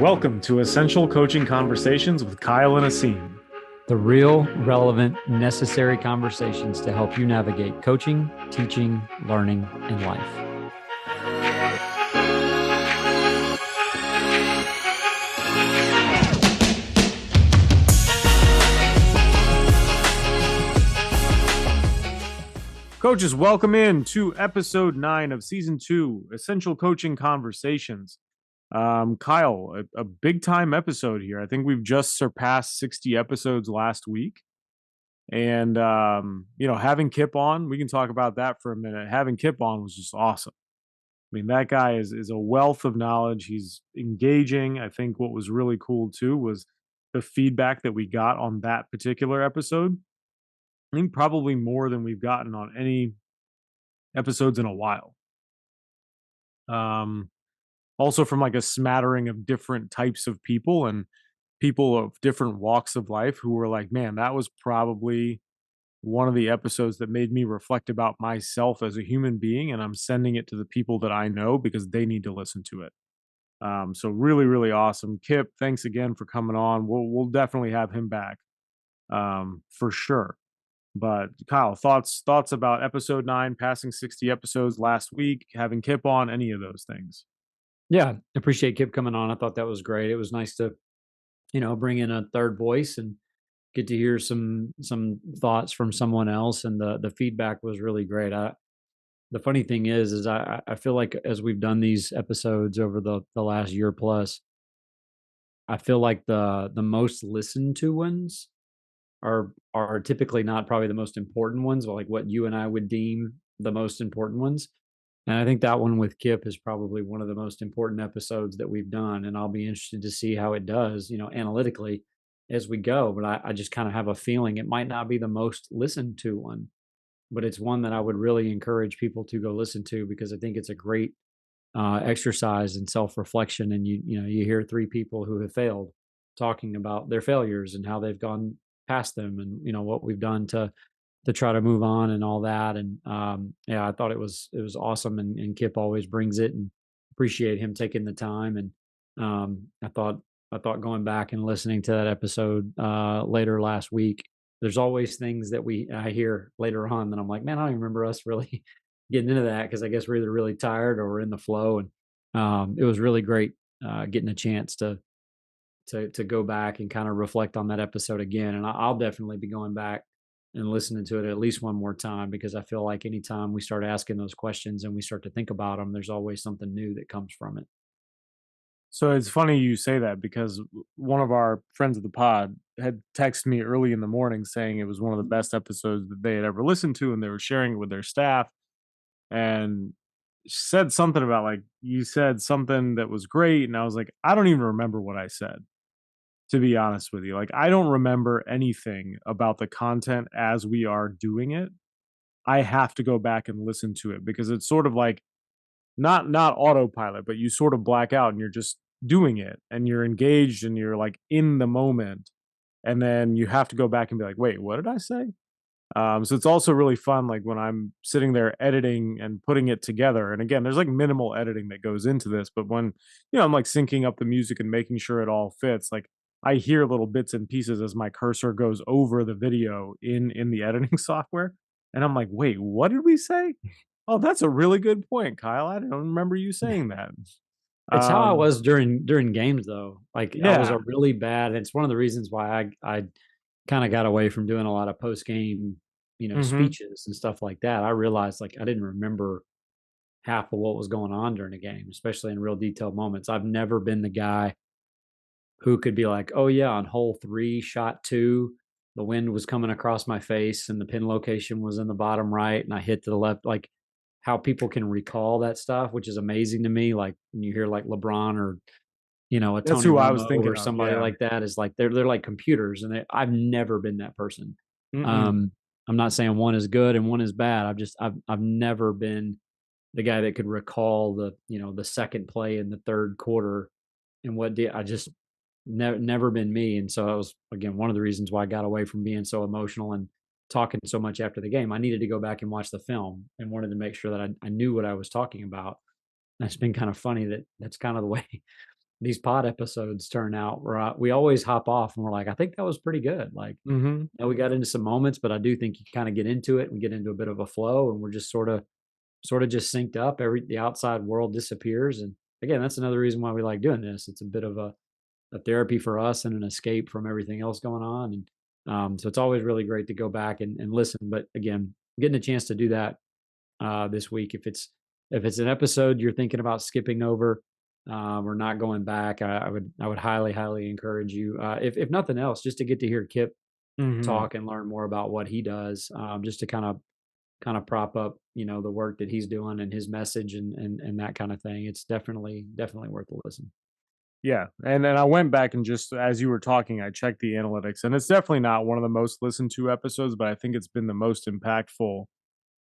Welcome to Essential Coaching Conversations with Kyle and Asim. The real, relevant, necessary conversations to help you navigate coaching, teaching, learning, and life. Coaches, welcome in to episode 9 of season 2, Essential Coaching Conversations. Kyle, a big time episode here. I think we've just surpassed 60 episodes last week. And, having Kip on, we can talk about that for a minute. Having Kip on was just awesome. I mean, that guy is a wealth of knowledge. He's engaging. I think what was really cool too was the feedback that we got on that particular episode. I think probably more than we've gotten on any episodes in a while. Also from like a smattering of different types of people and people of different walks of life who were like, man, that was probably one of the episodes that made me reflect about myself as a human being, and I'm sending it to the people that I know because they need to listen to it. So really, really awesome. Kip, thanks again for coming on. We'll definitely have him back, for sure. But Kyle, thoughts about episode 9, passing 60 episodes last week, having Kip on, any of those things? Yeah, appreciate Kip coming on. I thought that was great. It was nice to, bring in a third voice and get to hear some thoughts from someone else, and the feedback was really great. The funny thing is I feel like as we've done these episodes over the last year plus, I feel like the most listened to ones are typically not probably the most important ones, but like what you and I would deem the most important ones. And I think that one with Kip is probably one of the most important episodes that we've done. And I'll be interested to see how it does, analytically as we go. But I just kind of have a feeling it might not be the most listened to one, but it's one that I would really encourage people to go listen to because I think it's a great exercise in self-reflection. And you hear three people who have failed talking about their failures and how they've gone past them, and what we've done to try to move on and all that. And I thought it was awesome. And Kip always brings it, and appreciate him taking the time. And I thought going back and listening to that episode later last week, there's always things that I hear later on that I'm like, man, I don't even remember us really getting into that, because I guess we're either really tired or we're in the flow. And it was really great getting a chance to go back and kind of reflect on that episode again. And I'll definitely be going back and listening to it at least one more time, because I feel like anytime we start asking those questions and we start to think about them, there's always something new that comes from it. So it's funny you say that because one of our friends of the pod had texted me early in the morning saying it was one of the best episodes that they had ever listened to, and they were sharing it with their staff. And said something about like, you said something that was great, and I was like, I don't even remember what I said, to be honest with you. Like, I don't remember anything about the content as we are doing it. I have to go back and listen to it because it's sort of like not autopilot, but you sort of black out and you're just doing it and you're engaged and you're like in the moment. And then you have to go back and be like, wait, what did I say? So it's also really fun, like when I'm sitting there editing and putting it together. And again, there's like minimal editing that goes into this, but when I'm like syncing up the music and making sure it all fits, like I hear little bits and pieces as my cursor goes over the video in the editing software, and I'm like, wait, what did we say? Oh, that's a really good point, Kyle. I don't remember you saying that. It's how I Um, was during games though. Like I was a yeah. really bad. It's one of the reasons why I kind of got away from doing a lot of post game, Hmm. speeches and stuff like that. I realized like I didn't remember half of what was going on during a game, especially in real detailed moments. I've never been the guy who could be like, oh yeah, on hole 3, shot 2, the wind was coming across my face and the pin location was in the bottom right and I hit to the left. Like how people can recall that stuff, which is amazing to me. Like when you hear like LeBron or a That's Tony who I was Romo thinking or of. somebody Yeah. like that, is like they're like computers, and I've never been that person. Mm-mm. Um, I'm not saying one is good and one is bad. I've never been the guy that could recall the second play in the third quarter and what did I just never been me. And so that was again one of the reasons why I got away from being so emotional and talking so much after the game. I needed to go back and watch the film and wanted to make sure that I knew what I was talking about. And it's been kind of funny that that's kind of the way these pod episodes turn out, where we always hop off and we're like, I think that was pretty good. Like, Mhm. we got into some moments, but I do think you kind of get into it and get into a bit of a flow, and we're just sort of just synced up. The outside world disappears, and again, that's another reason why we like doing this. It's a bit of a therapy for us and an escape from everything else going on. And so it's always really great to go back and listen. But again, getting a chance to do that this week, if it's an episode you're thinking about skipping over or not going back, I would highly encourage you, if nothing else, just to get to hear Kip Mhm. talk and learn more about what he does, just to kind of prop up, the work that he's doing and his message and that kind of thing. It's definitely worth a listen. Yeah, and then I went back and just as you were talking, I checked the analytics, and it's definitely not one of the most listened to episodes, but I think it's been the most impactful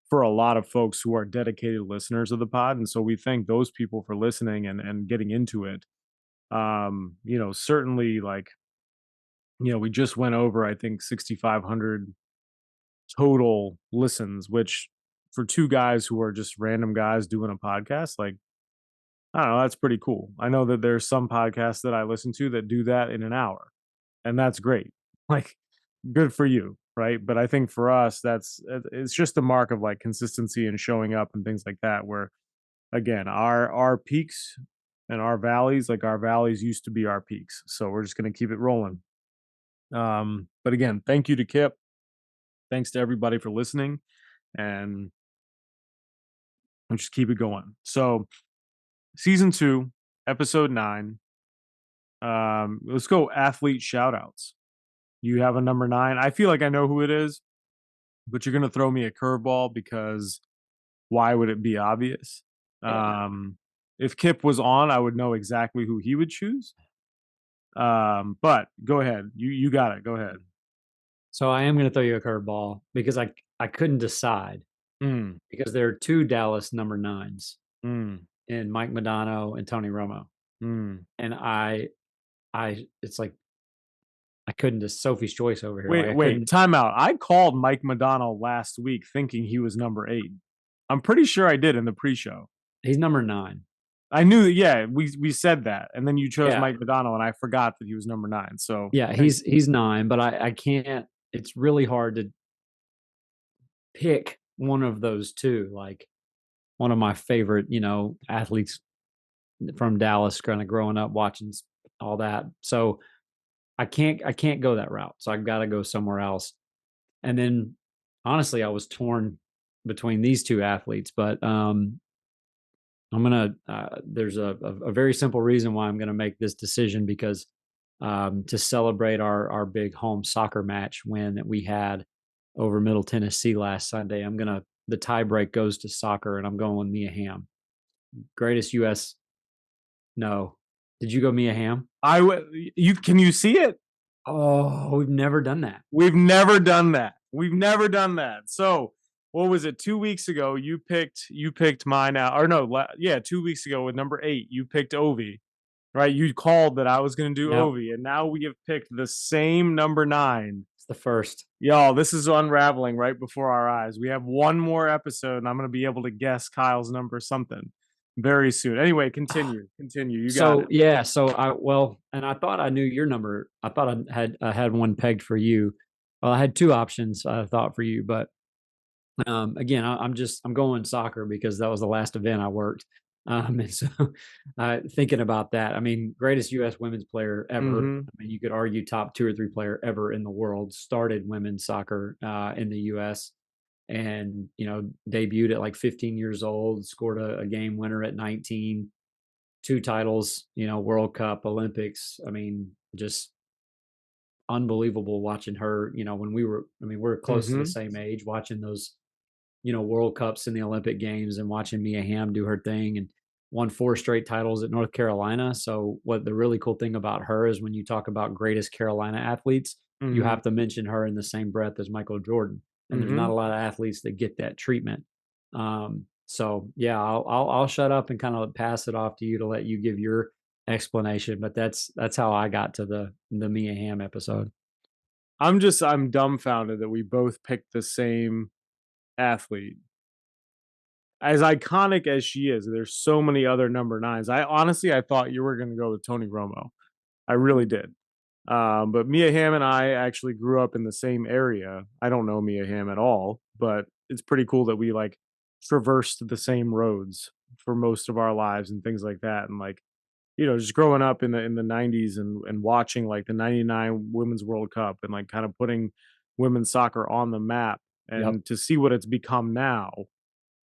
for a lot of folks who are dedicated listeners of the pod, and so we thank those people for listening and getting into it. Certainly, like, we just went over, I think, 6,500 total listens, which for two guys who are just random guys doing a podcast, like, I don't know, that's pretty cool. I know that there's some podcasts that I listen to that do that in an hour, and that's great. Like, good for you, right? But I think for us, it's just a mark of like consistency and showing up and things like that. Where again, our peaks and our valleys, like our valleys used to be our peaks, so we're just gonna keep it rolling. But again, thank you to Kip. Thanks to everybody for listening, and we'll just keep it going. So, season 2, episode 9. Let's go athlete shout outs. You have a number 9. I feel like I know who it is, but you're gonna throw me a curveball because why would it be obvious? Yeah. Um, if Kip was on, I would know exactly who he would choose. But go ahead. You got it. Go ahead. So I am going to throw you a curveball because I couldn't decide, Mm, because there are two Dallas number nines mm, in Mike Modano and Tony Romo, mm. and I it's like I couldn't just Sophie's choice over here. Like Wait, I wait. couldn't. Time out. I called Mike Madonna last week thinking he was number 8. I'm pretty sure I did in the pre-show. He's number nine. I knew. Yeah, we said that, and then you chose Yeah, Mike Madonna, and I forgot that he was number 9. So yeah. thank He's nine, but I can't. It's really hard to pick one of those two. Like one of my favorite, athletes from Dallas, kind of growing up watching all that. So I can't go that route. So I've got to go somewhere else. And then honestly, I was torn between these two athletes, but I'm gonna. There's a very simple reason why I'm gonna make this decision, because to celebrate our big home soccer match win that we had over Middle Tennessee last Sunday, the tie break goes to soccer, and I'm going with Mia Hamm, greatest U.S. No, did you go Mia Hamm? you. Can you see it? Oh, we've never done that. We've never done that. We've never done that. So, what was it? 2 weeks ago, you picked mine out, or no? 2 weeks ago with number 8, you picked Ovi, right? You called that I was going to do Nope, Ovi, and now we have picked the same number 9. it's the first. Y'all, this is unraveling right before our eyes. We have one more episode, and I'm going to be able to guess Kyle's number something very soon. Anyway, continue. Continue. You got So it. yeah, and I thought I knew your number. I thought I had one pegged for you. Well, I had two options I thought for you, but again, I'm going soccer because that was the last event I worked. And so thinking about that, I mean, greatest U.S. women's player ever. Mm-hmm. I mean, you could argue top 2 or 3 player ever in the world. Started women's soccer in the U.S. and debuted at like 15 years old. Scored a game winner at 19. 2 titles, World Cup, Olympics. I mean, just unbelievable watching her. When we're close to the Mm-hmm. same age, watching those World Cups and the Olympic Games, and watching Mia Hamm do her thing, and won 4 straight titles at North Carolina. So what the really cool thing about her is, when you talk about greatest Carolina athletes, you Mm-hmm. have to mention her in the same breath as Michael Jordan. And there's Mm-hmm. not a lot of athletes that get that treatment. So yeah, I'll shut up and kind of pass it off to you to let you give your explanation. But that's how I got to the Mia Hamm episode. I'm dumbfounded that we both picked the same athlete. as iconic as she is, there's so many other number nines. I thought you were going to go with Tony Romo. I really did. But Mia Hamm and I actually grew up in the same area. I don't know Mia Hamm at all, but it's pretty cool that we like traversed the same roads for most of our lives and things like that. And like, just growing up in the 90s and watching like the 99 Women's World Cup and like kind of putting women's soccer on the map Yep. and to see what it's become now,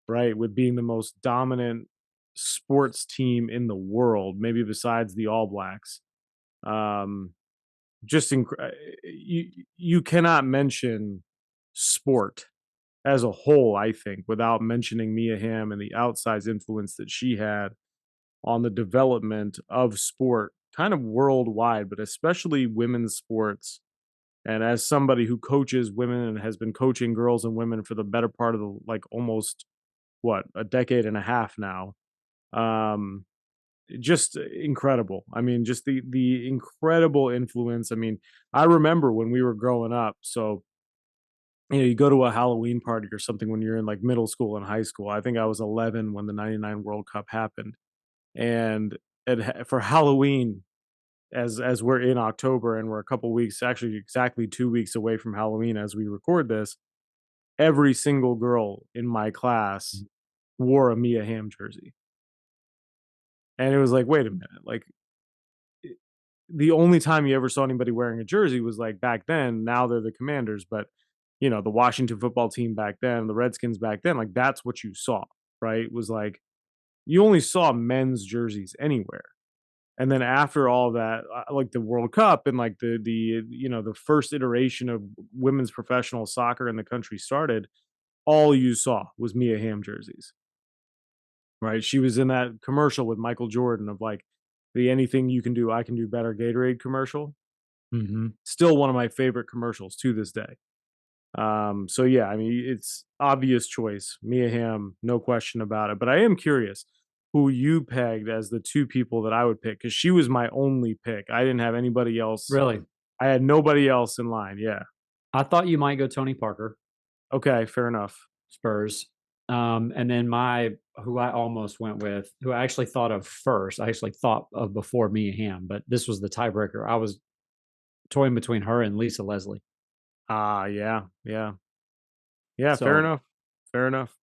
right? With being the most dominant sports team in the world, maybe besides the All Blacks. Um, you cannot mention sport as a whole, I think, without mentioning Mia Hamm and the outsized influence that she had on the development of sport kind of worldwide, but especially women's sports. And as somebody who coaches women and has been coaching girls and women for the better part of the like almost what, a decade and a half now. Um just incredible. I mean, just the incredible influence. I mean, I remember when we were growing up. So, you go to a Halloween party or something when you're in like middle school and high school. I think I was 11 when the 99 World Cup happened. And for Halloween, as we're in October and we're a couple weeks, actually exactly 2 weeks away from Halloween as we record this, every single girl in my class Mhm. wore a Mia Hamm jersey. And it was like, wait a minute, like the only time you ever saw anybody wearing a jersey was like back then. Now they're the Commanders, but the Washington football team back then, the Redskins back then, like that's what you saw, right? Was like you only saw men's jerseys anywhere. And then after all that, like the World Cup and like the first iteration of women's professional soccer in the country started, all you saw was Mia Hamm jerseys, right? She was in that commercial with Michael Jordan of like the anything you can do, I can do better Gatorade commercial. Mhm. Still one of my favorite commercials to this day. So yeah, I mean, it's obvious choice. Mia Hamm, no question about it. But I am curious who you pegged as the two people that I would pick because she was my only pick. I didn't have anybody else. Really? I had nobody else in line. Yeah. I thought you might go Tony Parker, Okay. Fair enough. Spurs. And then who I almost went with, who I actually thought of first, I actually thought of before Mia Hamm, but this was the tiebreaker. I was toying between her and Lisa Leslie. Ah, yeah, yeah, yeah. Fair So enough. Fair enough.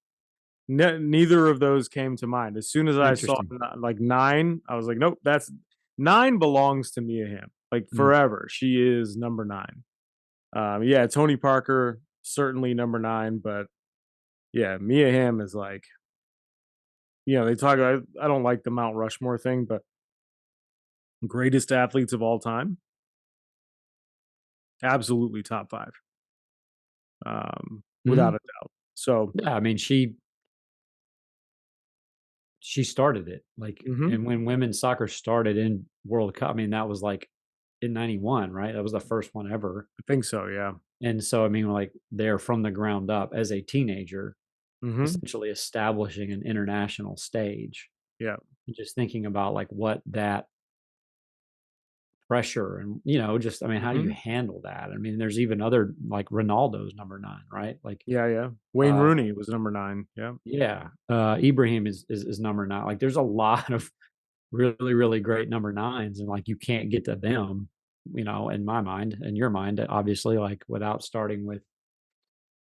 Neither of those came to mind. As soon as I saw interesting. like nine, I was like, nope, that's nine belongs to Mia Hamm. Like Mm. forever, she is number nine. Yeah, Tony Parker certainly number nine, but yeah, Mia Hamm is like, they talk. I don't like the Mount Rushmore thing, but greatest athletes of all time, absolutely top five, without Mhm. a doubt. So, Yeah, I mean, she started it, like, mhm, and when women's soccer started in World Cup, I mean, that was, like, in '91, right? That was the first one ever, I think so. Yeah. and so, I mean, like, they're from the ground up as a teenager, Hmm. essentially establishing an international stage, Yeah. and just thinking about, like, what that pressure and, just I mean, how do you Hmm. handle that? I mean, there's even other like, Ronaldo's number 9, right? Like, Yeah. Yeah. Wayne uh Rooney was number nine. Yeah. yeah, Ibrahim is number 9. Like, there's a lot of really, really great number 9s, and, like, you can't get to them, in my mind, in your mind, obviously, like, without starting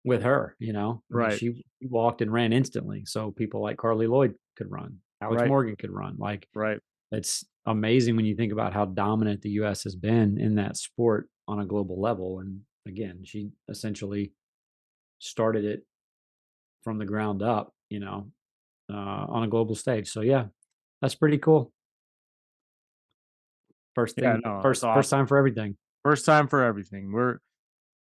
with her, you know? I mean, Right. she walked and ran instantly, so people like Carly Lloyd could run, Alex Right. Morgan could run, like, Right. it's amazing when you think about how dominant the US has been in that sport on a global level, and again, she essentially started it from the ground up, on a global stage, so yeah, that's pretty cool. Yeah. No, that's First awesome. time for everything. First time for everything.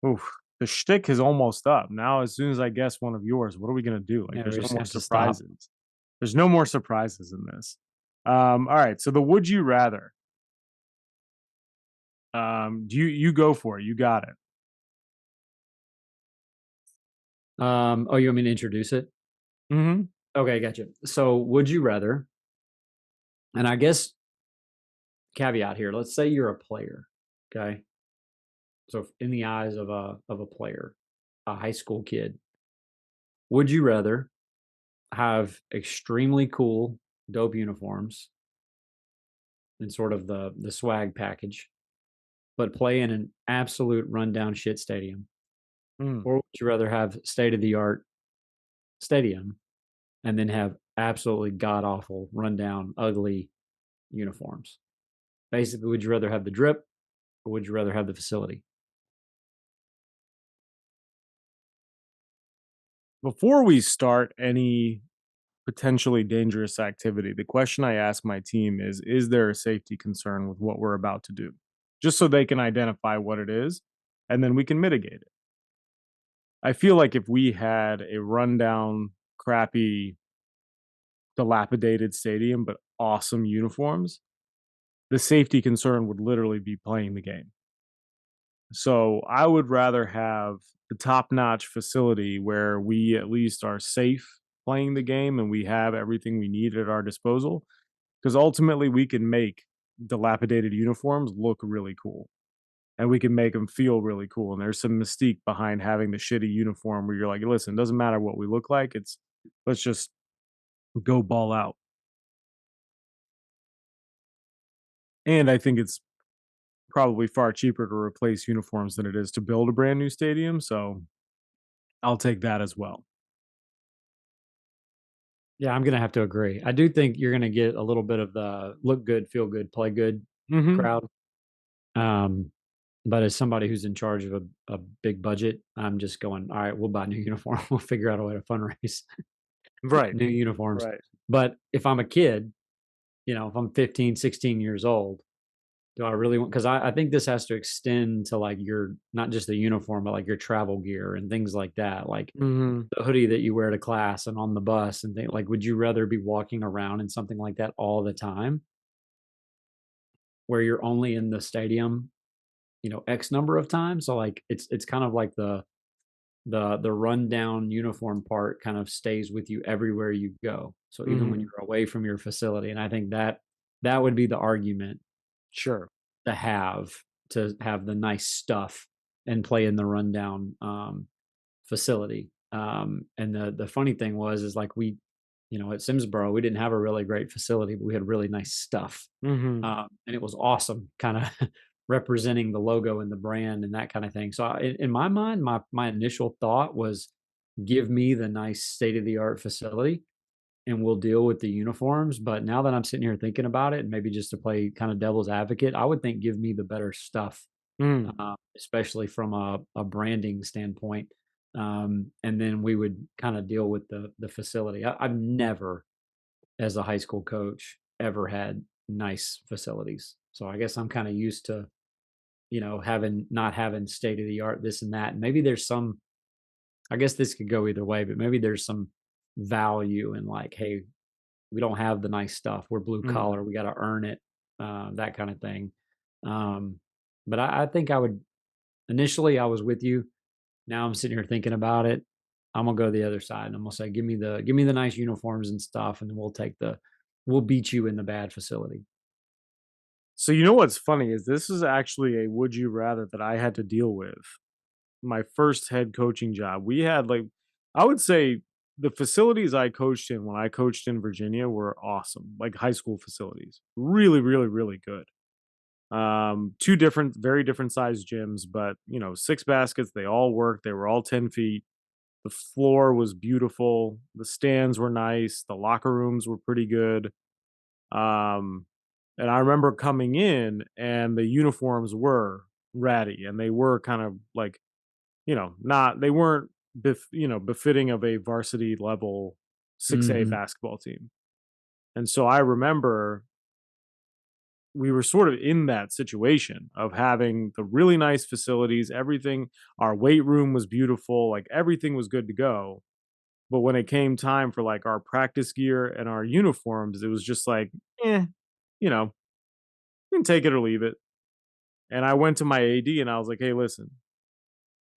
Oof, the shtick is almost up. Now, as soon as I guess one of yours, what are we gonna do? Like, Yeah, there's we no just more have to stop. surprises. There's no more surprises in this. All right. So the would you rather. Do you go for it? You got it. Oh, you want me to introduce it? Hmm. Okay, gotcha. So, would you rather, and I guess caveat here, let's say you're a player, okay? So, in the eyes of a player, a high school kid, would you rather have extremely cool, dope uniforms and sort of the swag package, but play in an absolute rundown shit stadium? Mm. Or would you rather have state of the art stadium and then have absolutely god awful, rundown, ugly uniforms? Basically, would you rather have the drip or would you rather have the facility? Before we start any potentially dangerous activity, the question I ask my team is there a safety concern with what we're about to do? Just so they can identify what it is, and then we can mitigate it. I feel like if we had a rundown, crappy, dilapidated stadium, but awesome uniforms, the safety concern would literally be playing the game. So I would rather have the top notch facility where we at least are safe playing the game and we have everything we need at our disposal. Because ultimately, we can make dilapidated uniforms look really cool and we can make them feel really cool. And there's some mystique behind having the shitty uniform where you're like, listen, it doesn't matter what we look like. It's let's just go ball out. And I think it's probably far cheaper to replace uniforms than it is to build a brand new stadium. So I'll take that as well. Yeah, I'm gonna have to agree. I do think you're gonna get a little bit of the look good, feel good, play good Hmm. crowd. Um, but as somebody who's in charge of a big budget, I'm just going, all right, we'll buy a new uniform. We'll figure out a way to fundraise Right. new uniforms. Right. But if I'm a kid, if I'm 15, 16 years old, do I really want, because I think this has to extend to like your, not just the uniform, but like your travel gear and things like that. Like Hmm. the hoodie that you wear to class and on the bus and things like, would you rather be walking around in something like that all the time where you're only in the stadium, X number of times? So like it's kind of like the rundown uniform part kind of stays with you everywhere you go. So even when Hmm. you're away from your facility, and I think that would be the argument Sure. to have the nice stuff and play in the rundown facility. And the funny thing was is like at Simsboro we didn't have a really great facility, but we had really nice stuff, Hmm. and it was awesome, kind of representing the logo and the brand and that kind of thing. So in my mind, my initial thought was, give me the nice state of the art facility, and we'll deal with the uniforms. But now that I'm sitting here thinking about it, and maybe just to play kind of devil's advocate, I would think give me the better stuff, Mm. especially from a branding standpoint. And then we would kind of deal with the facility. I've never, as a high school coach, ever had nice facilities. So I guess I'm kind of used to, having not having state of the art this and that. And maybe there's some, I guess this could go either way, but maybe there's some value in like, hey, we don't have the nice stuff. We're blue Mm. collar. We got to earn it, that kind of thing. Um, but I think I would initially, I was with you. Now I'm sitting here thinking about it. I'm gonna go the other side, and I'm gonna say, give me the nice uniforms and stuff, and then we'll beat you in the bad facility. So you know what's funny is this is actually a would you rather that I had to deal with. My first head coaching job. We had like I would say the facilities I coached in when I coached in Virginia were awesome. Like high school facilities. Really, really, really good. Two different, very different sized gyms, but six baskets, they all worked. They were all 10 feet. The floor was beautiful. The stands were nice. The locker rooms were pretty good. Um, and I remember coming in and the uniforms were ratty and they were kind of like, not they weren't befitting of a varsity level 6A Hmm. basketball team. And so I remember we were sort of in that situation of having the really nice facilities, everything, our weight room was beautiful, like everything was good to go. But when it came time for like our practice gear and our uniforms, it was just like, you know, you can take it or leave it. And I went to my AD and I was like, hey, listen,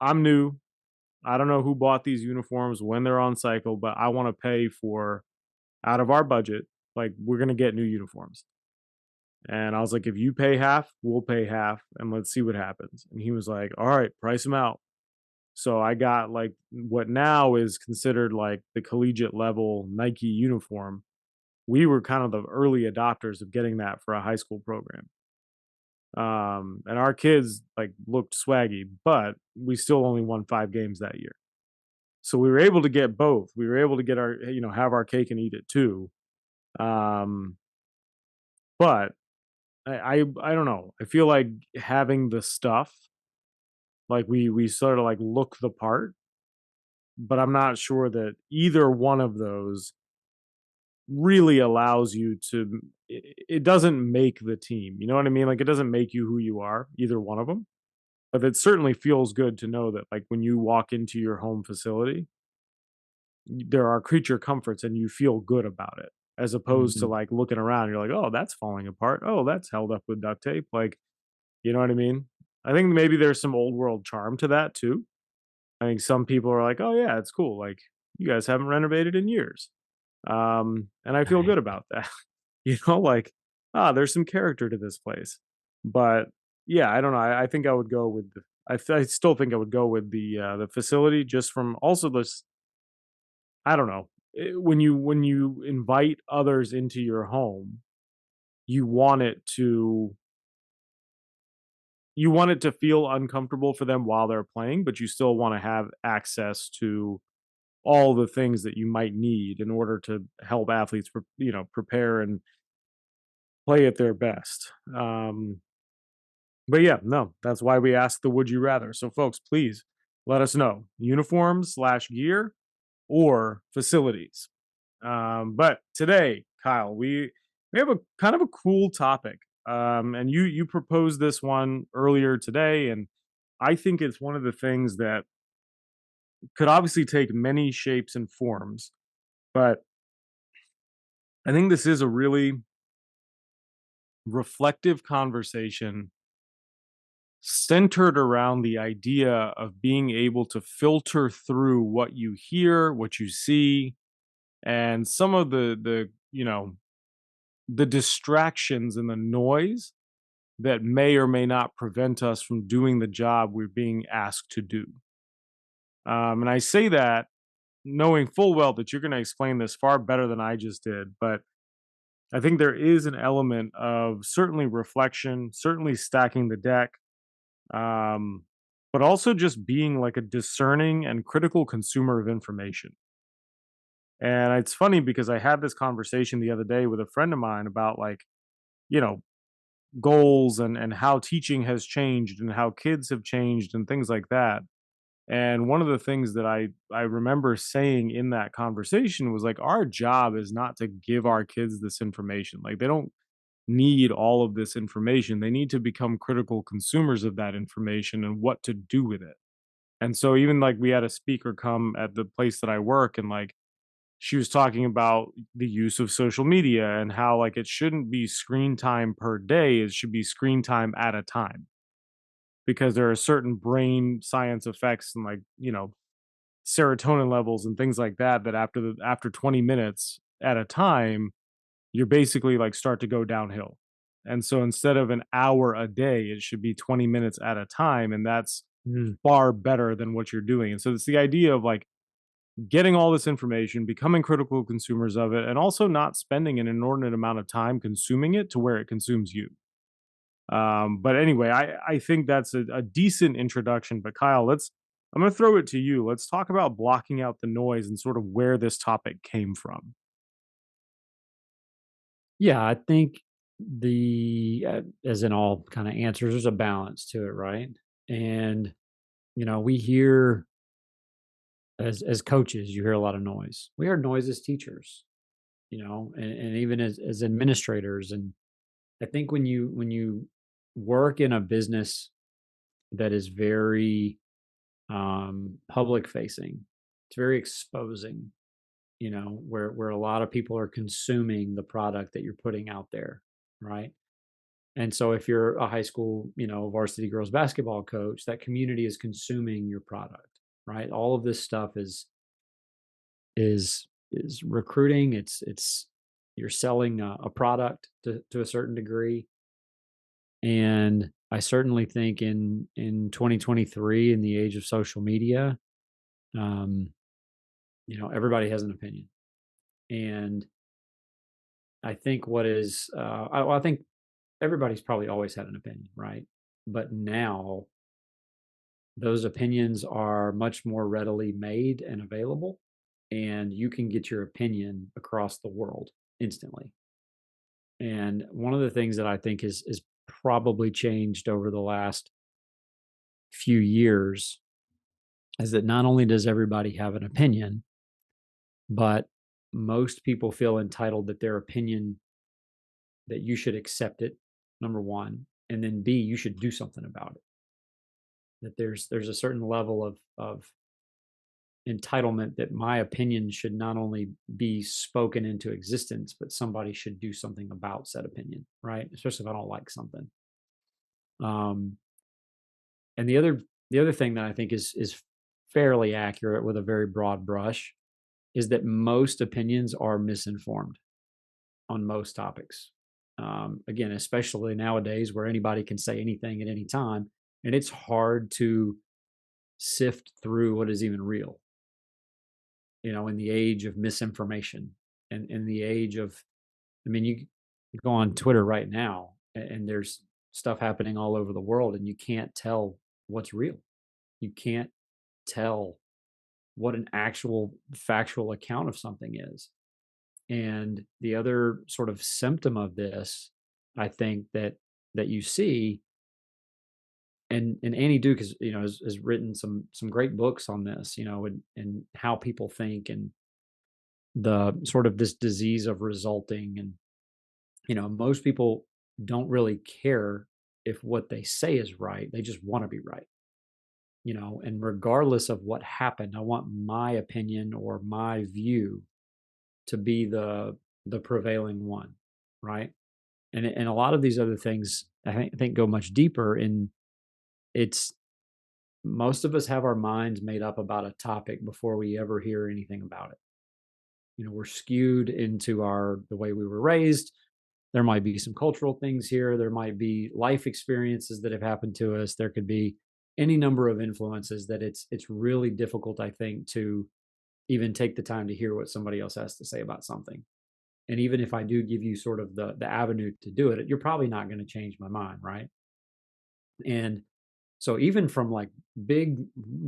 I'm new. I don't know who bought these uniforms when they're on cycle, but I want to pay for out of our budget. Like, we're going to get new uniforms. And I was like, if you pay half, we'll pay half and let's see what happens. And he was like, all right, price them out. So I got like what now is considered like the collegiate level Nike uniform. We were kind of the early adopters of getting that for a high school program. And our kids like looked swaggy, but we still only won 5 games that year. So we were able to get both. We were able to get our, have our cake and eat it too. Um, but I don't know. I feel like having the stuff, like we sort of like look the part, but I'm not sure that either one of those really allows you to. It doesn't make the team. You know what I mean? Like it doesn't make you who you are. Either one of them. But it certainly feels good to know that like when you walk into your home facility, there are creature comforts and you feel good about it, as opposed to Mhm. like looking around, you're like, "Oh, that's falling apart. Oh, that's held up with duct tape." Like, you know what I mean? I think maybe there's some old world charm to that too. I think some people are like, "Oh yeah, it's cool. Like, you guys haven't renovated in years." And I feel Right. good about that. Like, there's some character to this place. But yeah, I don't know. I think I would go with I still think I would go with the facility just from also this. I don't know. When you invite others into your home, you want it to you want it to feel uncomfortable for them while they're playing, but you still want to have access to all the things that you might need in order to help athletes prepare and play at their best. But yeah, no, that's why we ask the would you rather. So folks, please let us know uniforms slash gear or facilities. But today, Kyle, we have a kind of a cool topic. And you proposed this one earlier today, and I think it's one of the things that could obviously take many shapes and forms. But I think this is a really reflective conversation centered around the idea of being able to filter through what you hear, what you see, and some of the distractions and the noise that may or may not prevent us from doing the job we're being asked to do. And I say that knowing full well that you're going to explain this far better than I just did. But I think there is an element of certainly reflection, certainly stacking the deck, um, but also just being like a discerning and critical consumer of information. And it's funny because I had this conversation the other day with a friend of mine about like, you know, goals and how teaching has changed and how kids have changed and things like that. And one of the things that I remember saying in that conversation was like our job is not to give our kids this information. Like they don't need all of this information. They need to become critical consumers of that information and what to do with it. And so even like we had a speaker come at the place that I work and like she was talking about the use of social media and how like it shouldn't be screen time per day, it should be screen time at a time because there are certain brain science effects and like, serotonin levels and things like that that after 20 minutes at a time, you're basically like start to go downhill. And so instead of an hour a day, it should be 20 minutes at a time and that's Mm. far better than what you're doing. And so it's the idea of like getting all this information, becoming critical consumers of it, and also not spending an inordinate amount of time consuming it to where it consumes you. But anyway, I think that's a decent introduction. But Kyle, I'm going to throw it to you. Let's talk about blocking out the noise and sort of where this topic came from. Yeah, I think as in all kind of answers, there's a balance to it, right? And we hear as coaches, you hear a lot of noise. We hear noise as teachers, and even as administrators. And I think when you work in a business that is very public facing, it's very exposing. Where a lot of people are consuming the product that you're putting out there, right? And so if you're a high school, varsity girls basketball coach, that community is consuming your product, right? All of this stuff is recruiting. It's you're selling a product to a certain degree, and I certainly think in 2023, in the age of social media, um, everybody has an opinion, and I think what is, I think everybody's probably always had an opinion, right? But now those opinions are much more readily made and available, and you can get your opinion across the world instantly. And one of the things that I think is probably changed over the last few years is that not only does everybody have an opinion, but most people feel entitled that their opinion, that you should accept it, number one, and then B, you should do something about it. That there's a certain level of entitlement that my opinion should not only be spoken into existence, but somebody should do something about said opinion, right? Especially if I don't like something. Um, and the other thing that I think is fairly accurate with a very broad brush is that most opinions are misinformed on most topics. Again, especially nowadays where anybody can say anything at any time, and it's hard to sift through what is even real, in the age of misinformation and in the age of, I mean, you go on Twitter right now and there's stuff happening all over the world and you can't tell what's real. You can't tell what an actual factual account of something is. And the other sort of symptom of this, I think that you see, and Annie Duke has written some great books on this, and how people think and the sort of this disease of resulting. And most people don't really care if what they say is right. They just want to be right. And regardless of what happened, I want my opinion or my view to be the prevailing one, right? And a lot of these other things I think go much deeper in, it's, most of us have our minds made up about a topic before we ever hear anything about it. We're skewed into our the way we were raised. There might be some cultural things here. There might be life experiences that have happened to us. There could be any number of influences that it's really difficult, I think, to even take the time to hear what somebody else has to say about something. And even if I do give you sort of the avenue to do it, you're probably not going to change my mind, right? And so even from like big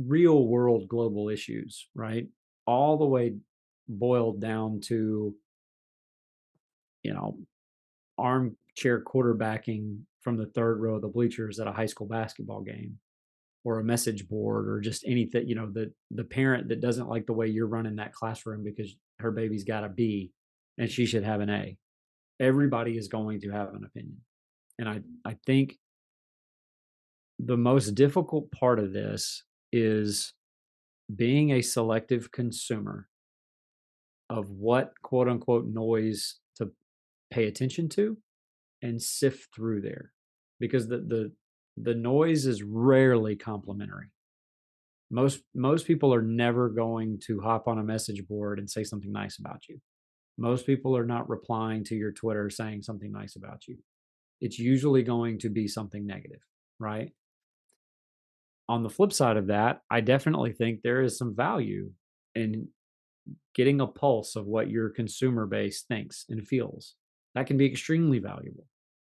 real world global issues, right? All the way boiled down to, you know, armchair quarterbacking from the third row of the bleachers at a high school basketball game, or a message board, or just anything, the parent that doesn't like the way you're running that classroom because her baby's got a B and she should have an A. Everybody is going to have an opinion. And I think the most difficult part of this is being a selective consumer of what quote unquote noise to pay attention to and sift through there, because the noise is rarely complimentary. Most people are never going to hop on a message board and say something nice about you. Most people are not replying to your Twitter saying something nice about you. It's usually going to be something negative, right? On the flip side of that, I definitely think there is some value in getting a pulse of what your consumer base thinks and feels. That can be extremely valuable.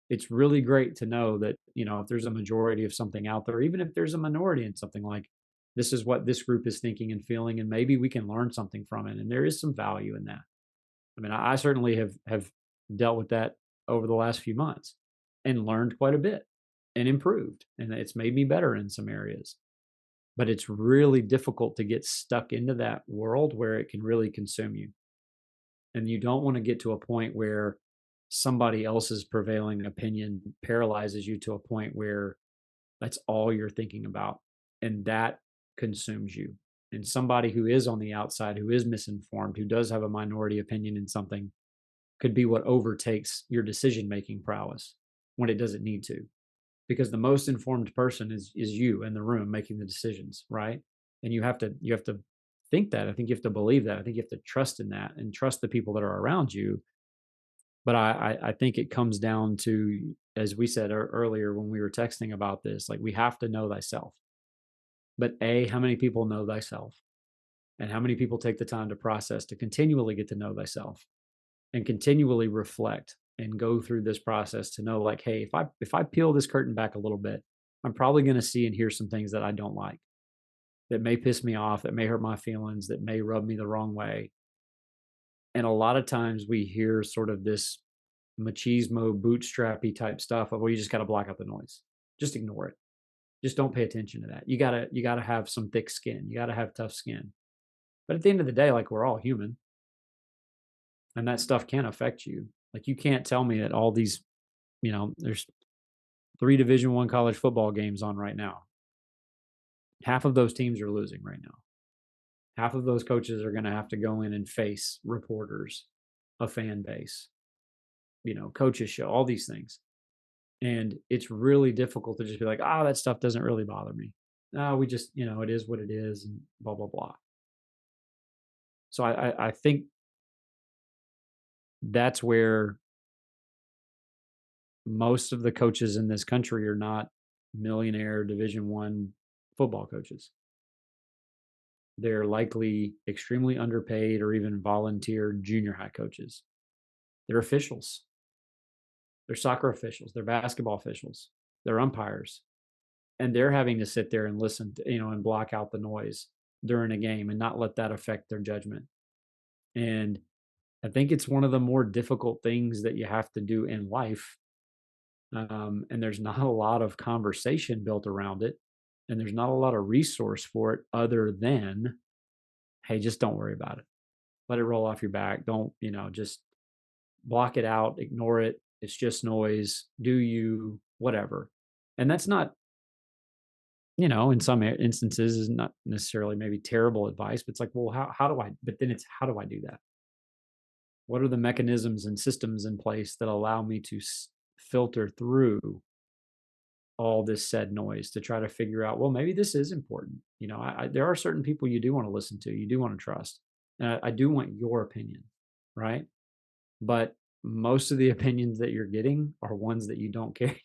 It's really great to know that, if there's a majority of something out there, even if there's a minority in something, like this is what this group is thinking and feeling, and maybe we can learn something from it. And there is some value in that. I mean, I certainly have dealt with that over the last few months and learned quite a bit and improved. And it's made me better in some areas. But it's really difficult to get stuck into that world where it can really consume you. And you don't want to get to a point where somebody else's prevailing opinion paralyzes you to a point where that's all you're thinking about. And that consumes you. And somebody who is on the outside, who is misinformed, who does have a minority opinion in something, could be what overtakes your decision making prowess when it doesn't need to. Because the most informed person is you in the room making the decisions, right? And you have to think that. I think you have to believe that. I think you have to trust in that and trust the people that are around you. But I think it comes down to, as we said earlier when we were texting about this, like we have to know thyself. But A, how many people know thyself? And how many people take the time to process to continually get to know thyself and continually reflect and go through this process to know, like, hey, if I peel this curtain back a little bit, I'm probably going to see and hear some things that I don't like, that may piss me off, that may hurt my feelings, that may rub me the wrong way. And a lot of times we hear sort of this machismo, bootstrappy type stuff of, well, you just got to block out the noise. Just ignore it. Just don't pay attention to that. You gotta have some thick skin. You gotta have tough skin. But at the end of the day, like we're all human, and that stuff can affect you. Like you can't tell me that all these, there's 3 Division I college football games on right now. Half of those teams are losing right now. Half of those coaches are going to have to go in and face reporters, a fan base, coaches show, all these things. And it's really difficult to just be like, oh, that stuff doesn't really bother me. No, we just, it is what it is, and blah, blah, blah. So I think that's where most of the coaches in this country are not millionaire Division I football coaches. They're likely extremely underpaid or even volunteer junior high coaches. They're officials. They're soccer officials. They're basketball officials. They're umpires. And they're having to sit there and listen to, and block out the noise during a game and not let that affect their judgment. And I think it's one of the more difficult things that you have to do in life. And there's not a lot of conversation built around it. And there's not a lot of resource for it other than, hey, just don't worry about it. Let it roll off your back. Don't, just block it out, ignore it. It's just noise. Do you, whatever. And that's not, in some instances is not necessarily maybe terrible advice, but it's like, well, how do I, but then it's, how do I do that? What are the mechanisms and systems in place that allow me to filter through all this said noise to try to figure out, well, maybe this is important. There are certain people you do want to listen to, you do want to trust, and I do want your opinion, right? But most of the opinions that you're getting are ones that you don't care.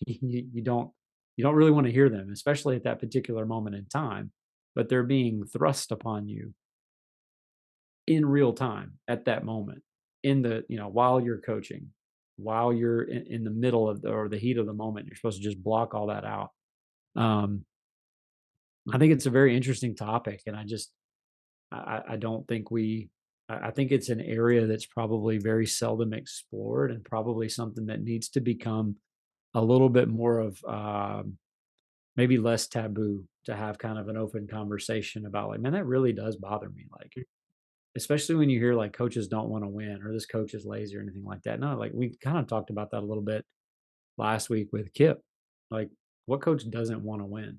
You don't really want to hear them, especially at that particular moment in time. But they're being thrust upon you in real time at that moment, in the while you're coaching, while you're in the middle of or the heat of the moment. You're supposed to just block all that out. um I think it's a very interesting topic, and I don't think I think it's an area that's probably very seldom explored, and probably something that needs to become a little bit more of maybe less taboo, to have kind of an open conversation about, like, man, that really does bother me, like, especially when you hear like coaches don't want to win, or this coach is lazy or anything like that. No, like we kind of talked about that a little bit last week with Kip. Like, what coach doesn't want to win?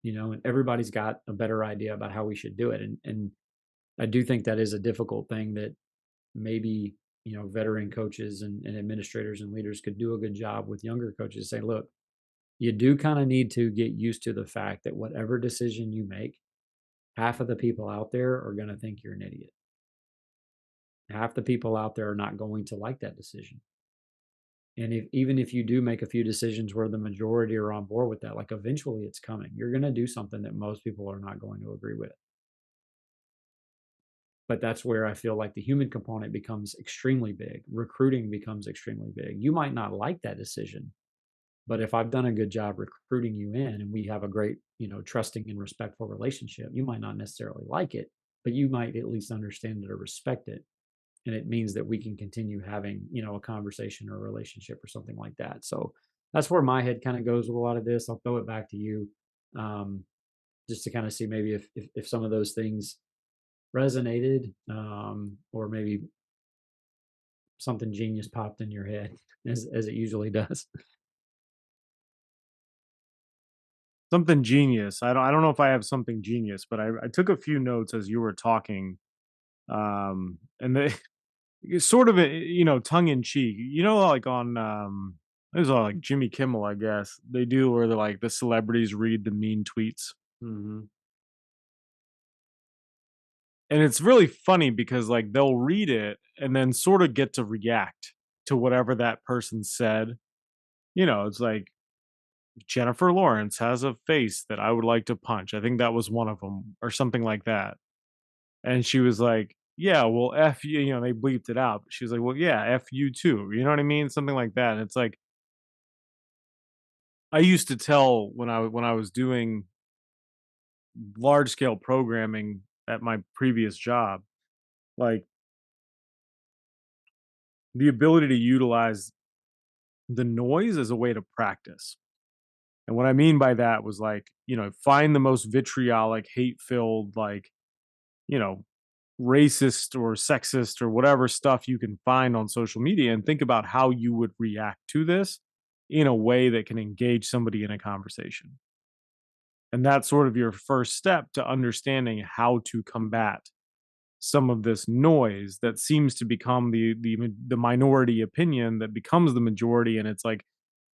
And everybody's got a better idea about how we should do it. And I do think that is a difficult thing that maybe, veteran coaches and administrators and leaders could do a good job with younger coaches, say, look, you do kind of need to get used to the fact that whatever decision you make, half of the people out there are going to think you're an idiot. Half the people out there are not going to like that decision. And even if you do make a few decisions where the majority are on board with that, like eventually it's coming. You're going to do something that most people are not going to agree with. But that's where I feel like the human component becomes extremely big. Recruiting becomes extremely big. You might not like that decision, but if I've done a good job recruiting you in and we have a great, trusting and respectful relationship, you might not necessarily like it, but you might at least understand it or respect it. And it means that we can continue having, a conversation or a relationship or something like that. So that's where my head kind of goes with a lot of this. I'll throw it back to you, um, just to kind of see maybe if some of those things resonated, or maybe something genius popped in your head as it usually does. Something genius. I don't know if I have something genius, but I took a few notes as you were talking, and they it's sort of tongue in cheek. Like on it was on like Jimmy Kimmel, I guess they do, where they're like the celebrities read the mean tweets, Hmm. and it's really funny because like they'll read it and then sort of get to react. to whatever that person said. It's like Jennifer Lawrence has a face that I would like to punch. I think that was one of them or something like that. And she was like, "Yeah, well, F you," they bleeped it out. But she was like, "Well, yeah, F you too." You know what I mean? Something like that. And it's like I used to tell when I was doing large scale programming at my previous job, like the ability to utilize the noise as a way to practice. And what I mean by that was like, find the most vitriolic, hate filled, like, you know, racist or sexist or whatever stuff you can find on social media and think about how you would react to this in a way that can engage somebody in a conversation. And that's sort of your first step to understanding how to combat some of this noise that seems to become the minority opinion that becomes the majority, and it's like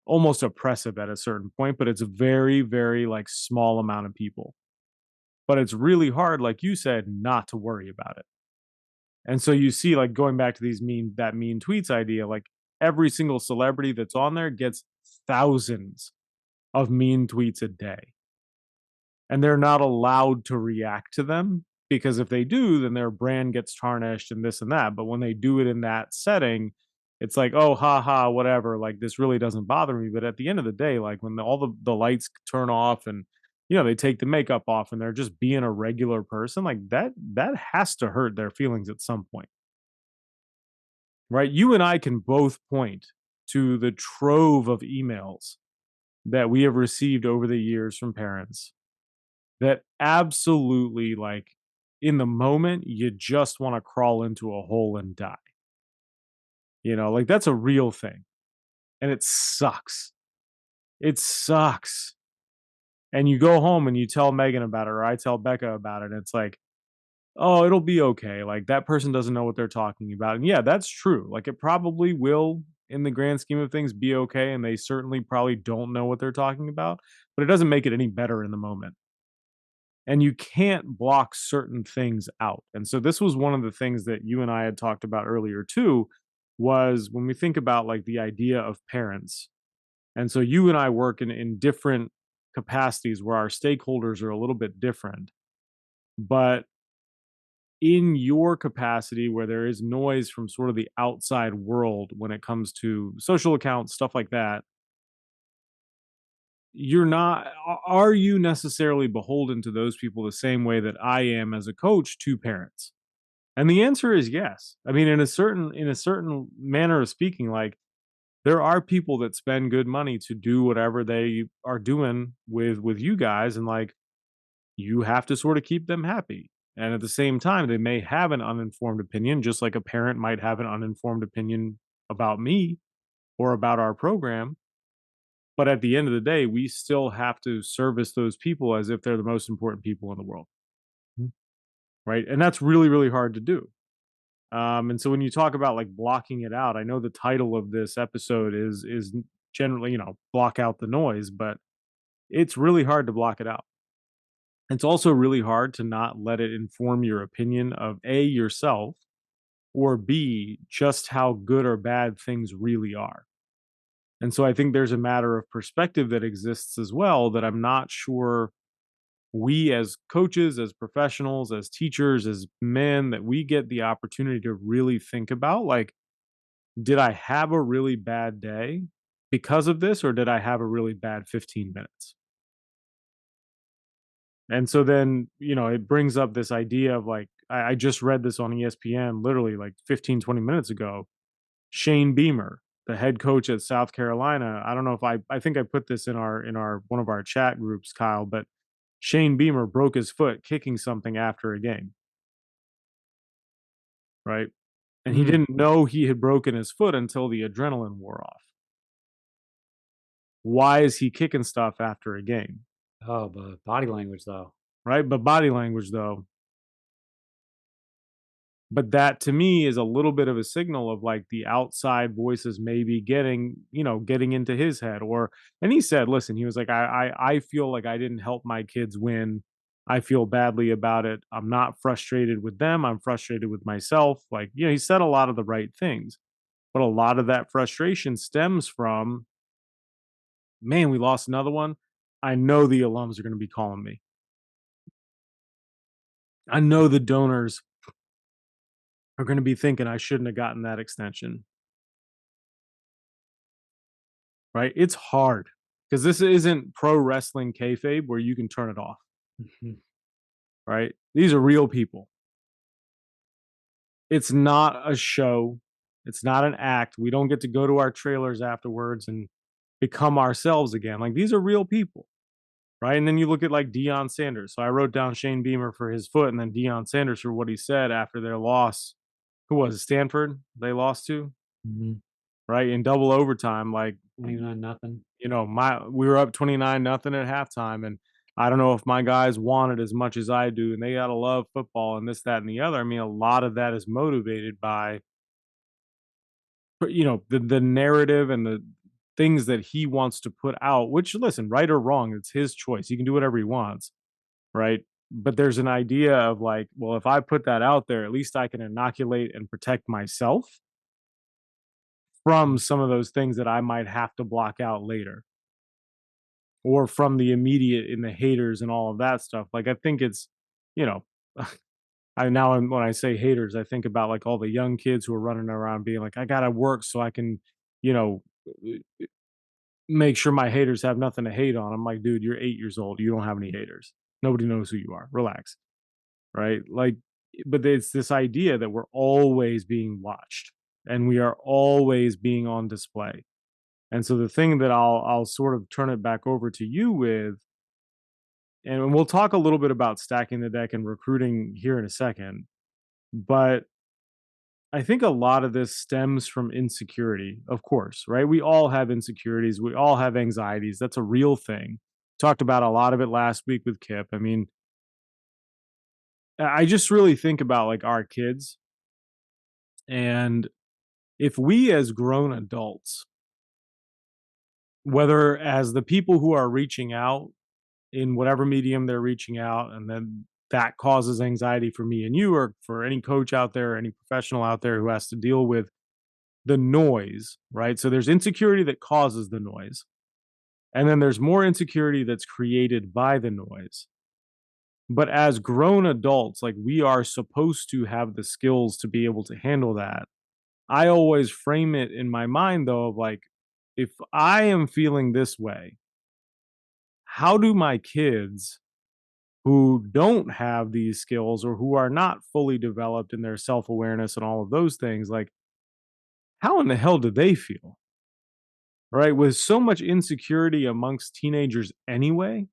almost oppressive at a certain point, but it's a very, very like small amount of people. But it's really hard, like you said, not to worry about it. And so you see, like going back to mean tweets idea, like every single celebrity that's on there gets thousands of mean tweets a day. And they're not allowed to react to them because if they do, then their brand gets tarnished and this and that. But when they do it in that setting, it's like, oh, ha ha, whatever. Like this really doesn't bother me. But at the end of the day, like when all the lights turn off and they take the makeup off and they're just being a regular person, like that has to hurt their feelings at some point, right? You and I can both point to the trove of emails that we have received over the years from parents that absolutely, like, in the moment, you just wanna crawl into a hole and die, like, that's a real thing, and it sucks. It sucks, and you go home and you tell Megan about it, or I tell Becca about it, and it's like, "Oh, it'll be okay," like, that person doesn't know what they're talking about, and yeah, that's true, like, it probably will, in the grand scheme of things, be okay, and they certainly probably don't know what they're talking about, but it doesn't make it any better in the moment. And you can't block certain things out. And so this was one of the things that you and I had talked about earlier too, was when we think about like the idea of parents. And so you and I work in different capacities where our stakeholders are a little bit different. But in your capacity where there is noise from sort of the outside world when it comes to social accounts, stuff like that, you're not are you necessarily beholden to those people the same way that I am as a coach to parents? And the answer is yes. I mean, in a certain manner of speaking, like there are people that spend good money to do whatever they are doing with you guys, and like you have to sort of keep them happy. And at the same time, they may have an uninformed opinion, just like a parent might have an uninformed opinion about me or about our program. But at the end of the day, we still have to service those people as if they're the most important people in the world. Mhm. Right. And that's really, really hard to do. And so when you talk about like blocking it out, I know the title of this episode is generally, block out the noise, but it's really hard to block it out. It's also really hard to not let it inform your opinion of A, yourself, or B, just how good or bad things really are. And so I think there's a matter of perspective that exists as well that I'm not sure we as coaches, as professionals, as teachers, as men, that we get the opportunity to really think about like, did I have a really bad day because of this, or did I have a really bad 15 minutes? And so then, it brings up this idea of like, I just read this on ESPN literally like 15, 20 minutes ago. Shane Beamer, the head coach at South Carolina. I don't know if I think I put this in our one of our chat groups, Kyle, but Shane Beamer broke his foot kicking something after a game, right? And he Mm. didn't know he had broken his foot until the adrenaline wore off. Why is he kicking stuff after a game? Oh, but body language though. Right? But body language though, but that to me is a little bit of a signal of like the outside voices maybe getting into his head. Or and he said, listen, he was like, I feel like I didn't help my kids win. I feel badly about it. I'm not frustrated with them. I'm frustrated with myself. Like, he said a lot of the right things. But a lot of that frustration stems from, man, we lost another one. I know the alums are going to be calling me. I know the donors are going to be thinking I shouldn't have gotten that extension, right? It's hard because this isn't pro wrestling kayfabe where you can turn it off, Mhm. right? These are real people. It's not a show. It's not an act. We don't get to go to our trailers afterwards and become ourselves again. Like these are real people, right? And then you look at like Deion Sanders. So I wrote down Shane Beamer for his foot, and then Deion Sanders for what he said after their loss. Who was it? Stanford? They lost to, Mhm. right? In double overtime. Like, 29 nothing. my we were up 29-0 at halftime, and I don't know if my guys want it as much as I do, and they gotta love football and this, that, and the other. I mean, a lot of that is motivated by, the narrative and the things that he wants to put out, which, listen, right or wrong, it's his choice. He can do whatever he wants, right? But there's an idea of like, well, if I put that out there, at least I can inoculate and protect myself from some of those things that I might have to block out later, or from the immediate in the haters and all of that stuff. Like, I think it's, you know, when I say haters, I think about like all the young kids who are running around being like, I gotta work so I can, you know, make sure my haters have nothing to hate on. I'm like, dude, you're 8 years old. You don't have any haters. Nobody knows who you are. Relax. Right. Like, but it's this idea that we're always being watched and we are always being on display. And so the thing that I'll sort of turn it back over to you with, and we'll talk a little bit about stacking the deck and recruiting here in a second, but I think a lot of this stems from insecurity, of course, right? We all have insecurities. We all have anxieties. That's a real thing. Talked about a lot of it last week with Kip. I mean, I just really think about like our kids, and if we as grown adults, whether as the people who are reaching out in whatever medium they're reaching out, and then that causes anxiety for me and you, or for any coach out there, any professional out there who has to deal with the noise, right? So there's insecurity that causes the noise. And then there's more insecurity that's created by the noise. But as grown adults, like we are supposed to have the skills to be able to handle that. I always frame it in my mind though of like, if I am feeling this way, how do my kids who don't have these skills or who are not fully developed in their self-awareness and all of those things, like how in the hell do they feel? Right? With so much insecurity amongst teenagers anyway,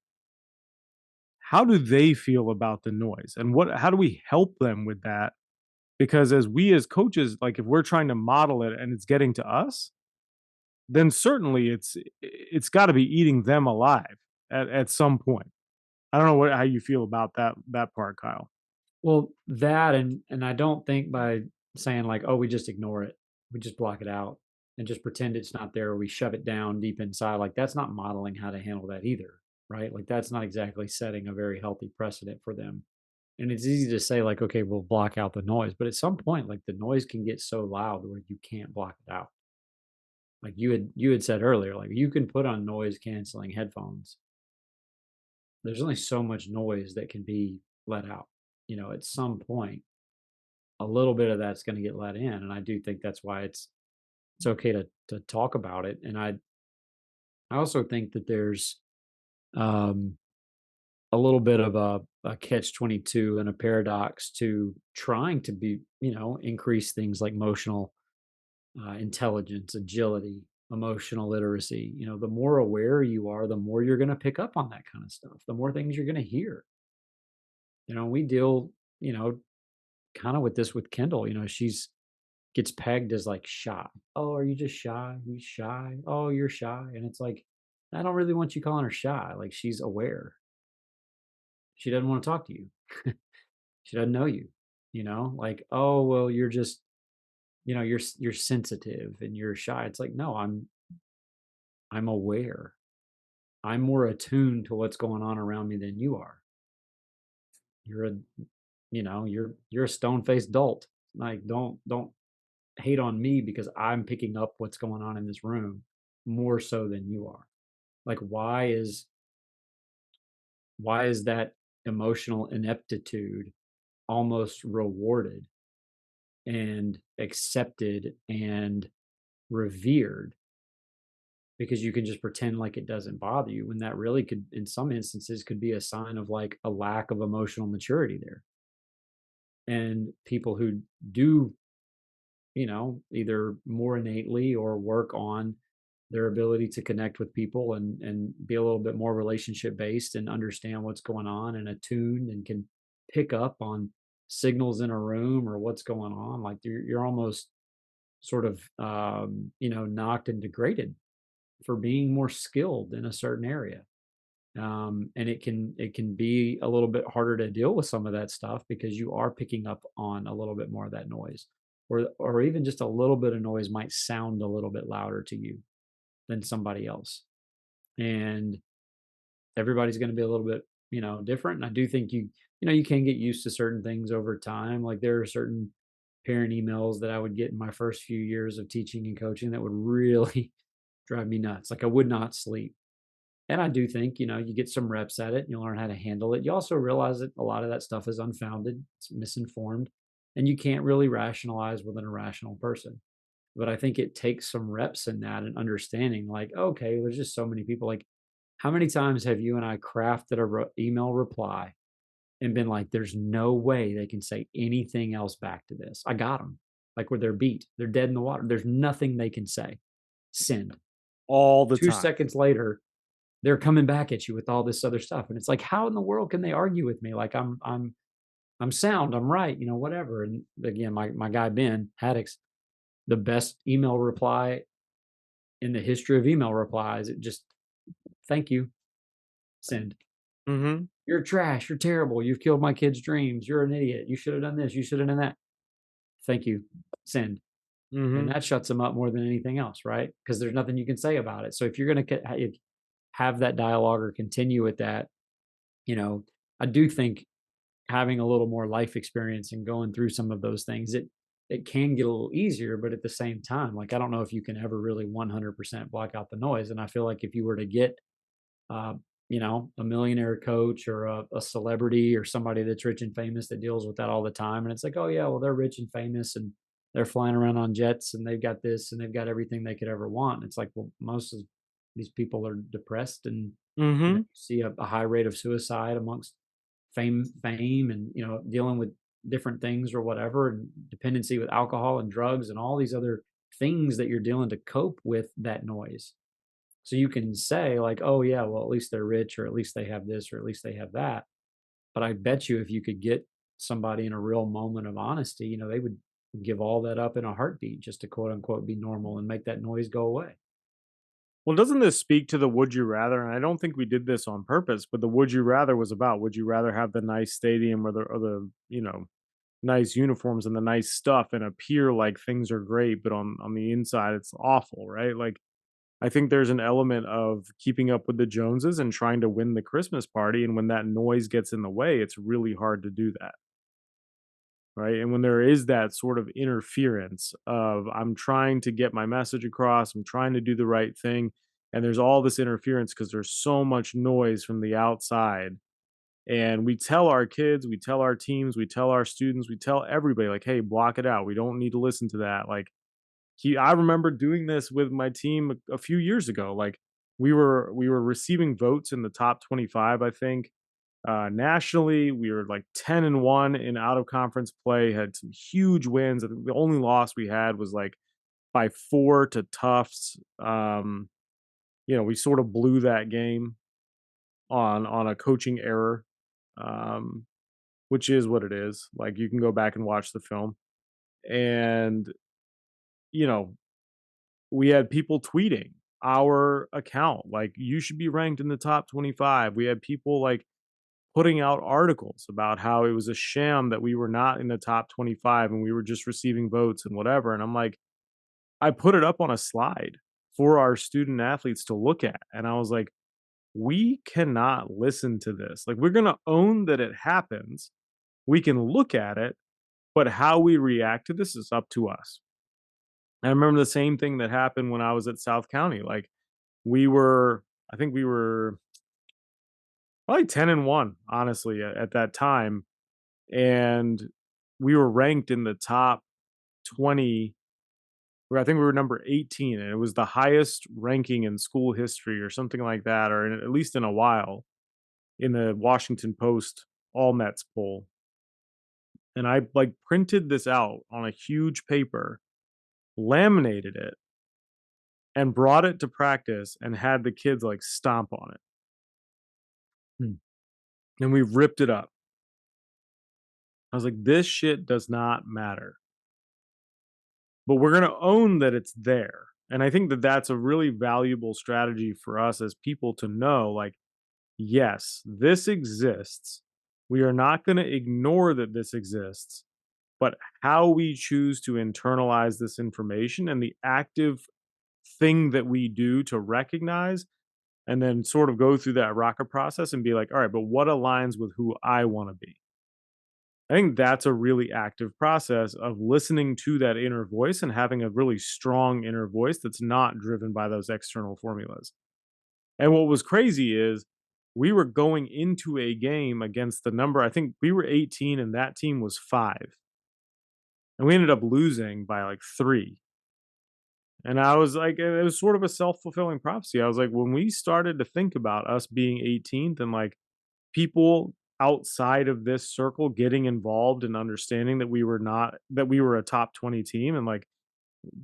how do they feel about the noise? And how do we help them with that? Because as coaches, like if we're trying to model it and it's getting to us, then certainly it's got to be eating them alive at some point. I don't know how you feel about that part, Kyle. Well, that and I don't think by saying like, "Oh, we just ignore it. We just block it out and just pretend it's not there, or we shove it down deep inside." Like that's not modeling how to handle that either, right? Like that's not exactly setting a very healthy precedent for them. And it's easy to say like, "Okay, we'll block out the noise," but at some point like the noise can get so loud where you can't block it out. Like you had said earlier, like you can put on noise canceling headphones. There's only so much noise that can be let out. At some point a little bit of that's gonna get let in, and I do think that's why it's okay to talk about it, and I also think that there's, um, a little bit of a catch-22 and a paradox to trying to increase things like emotional, intelligence, agility, emotional literacy. The more aware you are, the more you're gonna pick up on that kinda stuff, the more things you're gonna hear. We deal, kinda with this with Kendall. She's gets pegged as like shy. "Oh, are you just shy? You shy? Oh, you're shy." And it's like, I don't really want you calling her shy. Like she's aware. She doesn't want to talk to you. She doesn't know you. Like, "Oh, well, you're just, you're sensitive and you're shy." It's like, no, I'm aware. I'm more attuned to what's going on around me than you are. You're a you're a stone-faced dolt. Like, don't. hate on me because I'm picking up what's going on in this room more so than you are. Like, why is that emotional ineptitude almost rewarded and accepted and revered because you can just pretend like it doesn't bother you when that really could, in some instances, could be a sign of like a lack of emotional maturity there. And people who do, either more innately or work on their ability to connect with people and be a little bit more relationship based and understand what's going on and attuned and can pick up on signals in a room or what's going on, like you're almost sort of knocked and degraded for being more skilled in a certain area. And it can be a little bit harder to deal with some of that stuff because you are picking up on a little bit more of that noise, or even just a little bit of noise might sound a little bit louder to you than somebody else. And everybody's going to be a little bit, different. And I do think you can get used to certain things over time. Like there are certain parent emails that I would get in my first few years of teaching and coaching that would really drive me nuts. Like I would not sleep. And I do think, you get some reps at it, you learn how to handle it. You also realize that a lot of that stuff is unfounded, it's misinformed, and you can't really rationalize with an irrational person. But I think it takes some reps in that and understanding, like, okay, there's just so many people. Like, how many times have you and I crafted a email reply and been like, there's no way they can say anything else back to this? I got them. Like, where they're beat, they're dead in the water. There's nothing they can say. Send. all the Two time. seconds later, they're coming back at you with all this other stuff. And it's like, how in the world can they argue with me? Like I'm sound, I'm right, whatever. And again, my guy Ben Haddix, the best email reply in the history of email replies, it just thank you, send. Mhm. You're trash, you're terrible, you've killed my kid's dreams, you're an idiot, you should have done this, you should have done that. Thank you, send. And Mhm. that shuts them up more than anything else, right? Because there's nothing you can say about it. So if you're going to have that dialogue or continue with that, you know, I do think having a little more life experience and going through some of those things, it can get a little easier, but at the same time, like I don't know if you can ever really 100% block out the noise. And I feel like if you were to get uh, a millionaire coach or a celebrity or somebody that's rich and famous that deals with that all the time, and it's like, oh yeah, well they're rich and famous and they're flying around on jets and they've got this and they've got everything they could ever want. It's like, well, most of these people are depressed and you Mhm. see a high rate of suicide amongst fame and dealing with different things or whatever, and dependency with alcohol and drugs and all these other things that you're dealing to cope with that noise. So you can say like, oh yeah, well at least they're rich or at least they have this or at least they have that. But I bet you if you could get somebody in a real moment of honesty, they would give all that up in a heartbeat just to quote unquote be normal and make that noise go away. Well, doesn't this speak to the would you rather? And I don't think we did this on purpose, but the would you rather was about would you rather have the nice stadium or the nice uniforms and the nice stuff and appear like things are great, but on the inside it's awful, right? Like I think there's an element of keeping up with the Joneses and trying to win the Christmas party. And when that noise gets in the way, it's really hard to do that. Right. And when there is that sort of interference of I'm trying to get my message across, I'm trying to do the right thing. And there's all this interference because there's so much noise from the outside. And we tell our kids, we tell our teams, we tell our students, we tell everybody, like, hey, block it out. We don't need to listen to that. Like, I remember doing this with my team a few years ago. Like we were receiving votes in the top 25, I think. Nationally, we were like 10-1 in out of conference play, had some huge wins. I think the only loss we had was like by 4 to Tufts. We sort of blew that game on a coaching error. Um, which is what it is. Like you can go back and watch the film. And you know, we had people tweeting our account like you should be ranked in the top 25. We had people like putting out articles about how it was a sham that we were not in the top 25 and we were just receiving votes and whatever. And I'm like, I put it up on a slide for our student athletes to look at. And I was like, we cannot listen to this. Like, we're going to own that it happens. We can look at it, but how we react to this is up to us. I remember the same thing that happened when I was at South County. Like we were, I think we were probably 10-1, honestly, at that time. And we were ranked in the top 20, where I think we were number 18, and it was the highest ranking in school history or something like that, or at least in a while, in the Washington Post All Mets poll. And I like printed this out on a huge paper, laminated it, and brought it to practice and had the kids like stomp on it. Hmm. And we ripped it up. I was like, this shit does not matter, but we're going to own that it's there. And I think that that's a really valuable strategy for us as people to know, like, yes, this exists. We are not going to ignore that this exists, but how we choose to internalize this information and the active thing that we do to recognize and then sort of go through that RACA process and be like, all right, but what aligns with who I want to be? I think that's a really active process of listening to that inner voice and having a really strong inner voice that's not driven by those external formulas. And what was crazy is we were going into a game against the number, I think we were 18 and that team was 5. And we ended up losing by like 3. And I was like, it was sort of a self-fulfilling prophecy. I was like, when we started to think about us being 18th and like people outside of this circle getting involved and understanding that we were not, that we were a top 20 team and like,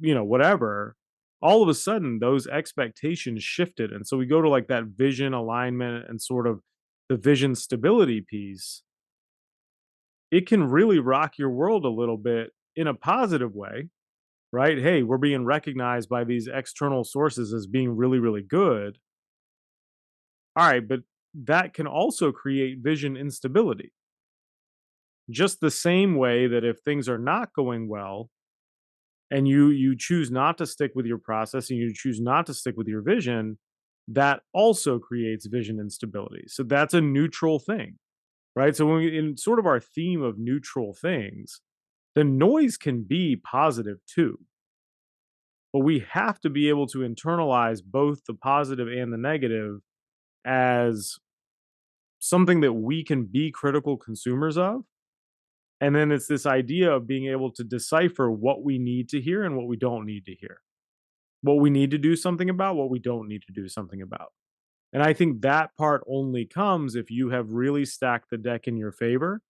whatever, all of a sudden those expectations shifted. And so we go to like that vision alignment and sort of the vision stability piece. It can really rock your world a little bit in a positive way, right? Hey, we're being recognized by these external sources as being really, really good. All right, but that can also create vision instability. Just the same way that if things are not going well and you choose not to stick with your process and you choose not to stick with your vision, that also creates vision instability. So that's a neutral thing, right? So when we, in sort of our theme of neutral things, the noise can be positive too, but we have to be able to internalize both the positive and the negative as something that we can be critical consumers of. And then it's this idea of being able to decipher what we need to hear and what we don't need to hear, what we need to do something about, what we don't need to do something about. And I think that part only comes if you have really stacked the deck in your favor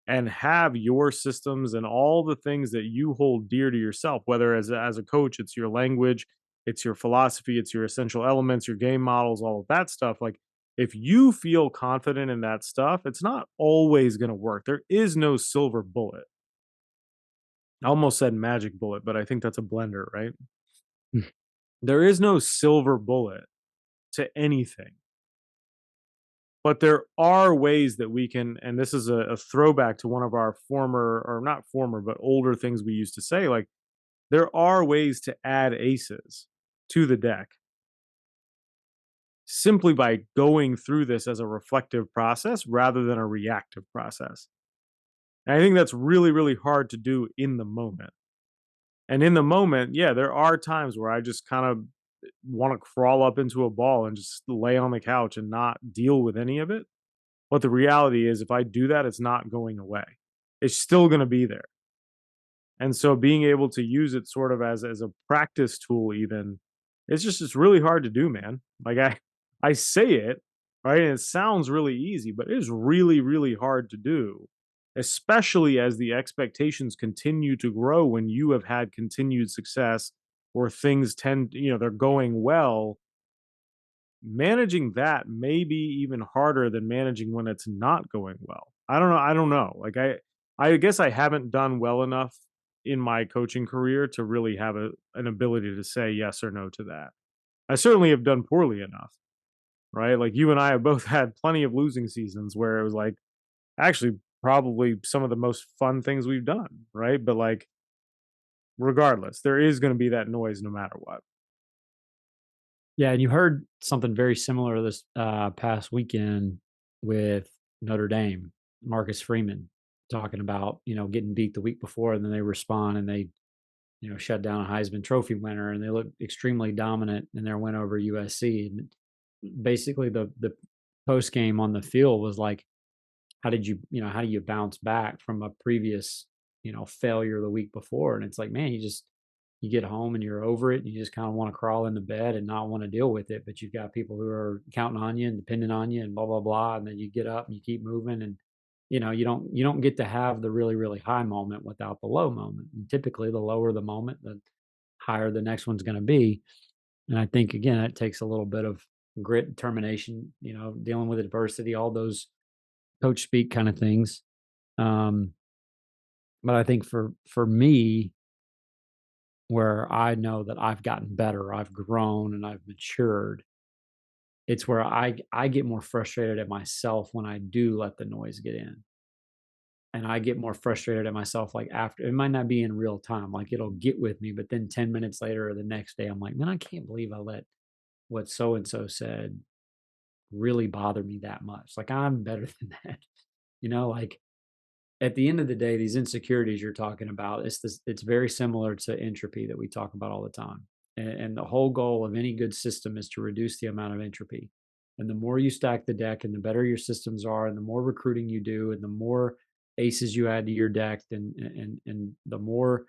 and have your systems and all the things that you hold dear to yourself, whether as a coach, it's your language, it's your philosophy, it's your essential elements, your game models, all of that stuff. Like if you feel confident in that stuff, it's not always going to work. There is no silver bullet. I almost said magic bullet, but I think that's a blender, right? There is no silver bullet to anything. But there are ways that we can, and this is a throwback to one of our former, or not former, but older things we used to say, like, there are ways to add aces to the deck simply by going through this as a reflective process rather than a reactive process. And I think that's really, really hard to do in the moment. And in the moment, yeah, there are times where I just kind of want to crawl up into a ball and just lay on the couch and not deal with any of it. But the reality is if I do that, it's not going away. It's still gonna be there. And so being able to use it sort of as a practice tool even, it's really hard to do, man. Like I say it, right? And it sounds really easy, but it is really, really hard to do, especially as the expectations continue to grow when you have had continued success or things tend, they're going well. Managing that may be even harder than managing when it's not going well. I don't know. Like I guess I haven't done well enough in my coaching career to really have an ability to say yes or no to that. I certainly have done poorly enough, right? Like you and I have both had plenty of losing seasons where it was like actually probably some of the most fun things we've done, right? But like regardless, there is going to be that noise no matter what. Yeah, and you heard something very similar this past weekend with Notre Dame, Marcus Freeman talking about, getting beat the week before, and then they respond and they shut down a Heisman Trophy winner, and they looked extremely dominant in their win over USC. And basically, the post game on the field was like, how do you bounce back from a previous, failure the week before? And it's like, man, you get home and you're over it. And you just kind of want to crawl into bed and not want to deal with it. But you've got people who are counting on you and depending on you and blah, blah, blah. And then you get up and you keep moving. And you don't get to have the really, really high moment without the low moment. And typically the lower the moment, the higher the next one's going to be. And I think again, it takes a little bit of grit, determination, dealing with adversity, all those coach speak kind of things. Um, but I think for me, where I know that I've gotten better, I've grown and I've matured, it's where I get more frustrated at myself when I do let the noise get in. And I get more frustrated at myself like after it might not be in real time, like it'll get with me, but then 10 minutes later or the next day, I'm like, man, I can't believe I let what so and so said really bother me that much. Like I'm better than that. Like at the end of the day, these insecurities you're talking about, it's very similar to entropy that we talk about all the time. And the whole goal of any good system is to reduce the amount of entropy. And the more you stack the deck and the better your systems are, and the more recruiting you do, and the more aces you add to your deck, and the more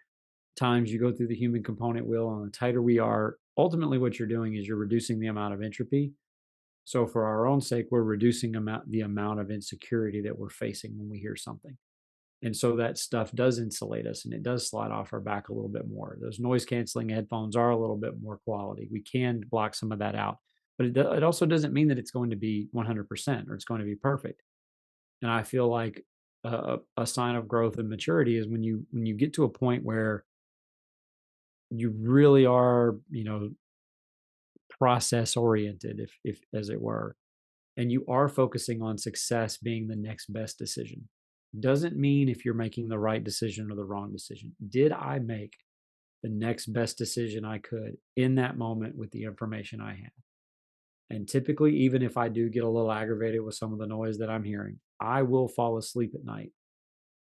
times you go through the human component wheel and the tighter we are, ultimately what you're doing is you're reducing the amount of entropy. So for our own sake, we're reducing the amount of insecurity that we're facing when we hear something. And so that stuff does insulate us and it does slide off our back a little bit more. Those noise canceling headphones are a little bit more quality. We can block some of that out, but it also doesn't mean that it's going to be 100% or it's going to be perfect. And I feel like a sign of growth and maturity is when you get to a point where you really are, process oriented, if as it were, and you are focusing on success being the next best decision. Doesn't mean if you're making the right decision or the wrong decision. Did I make the next best decision I could in that moment with the information I had? And typically, even if I do get a little aggravated with some of the noise that I'm hearing, I will fall asleep at night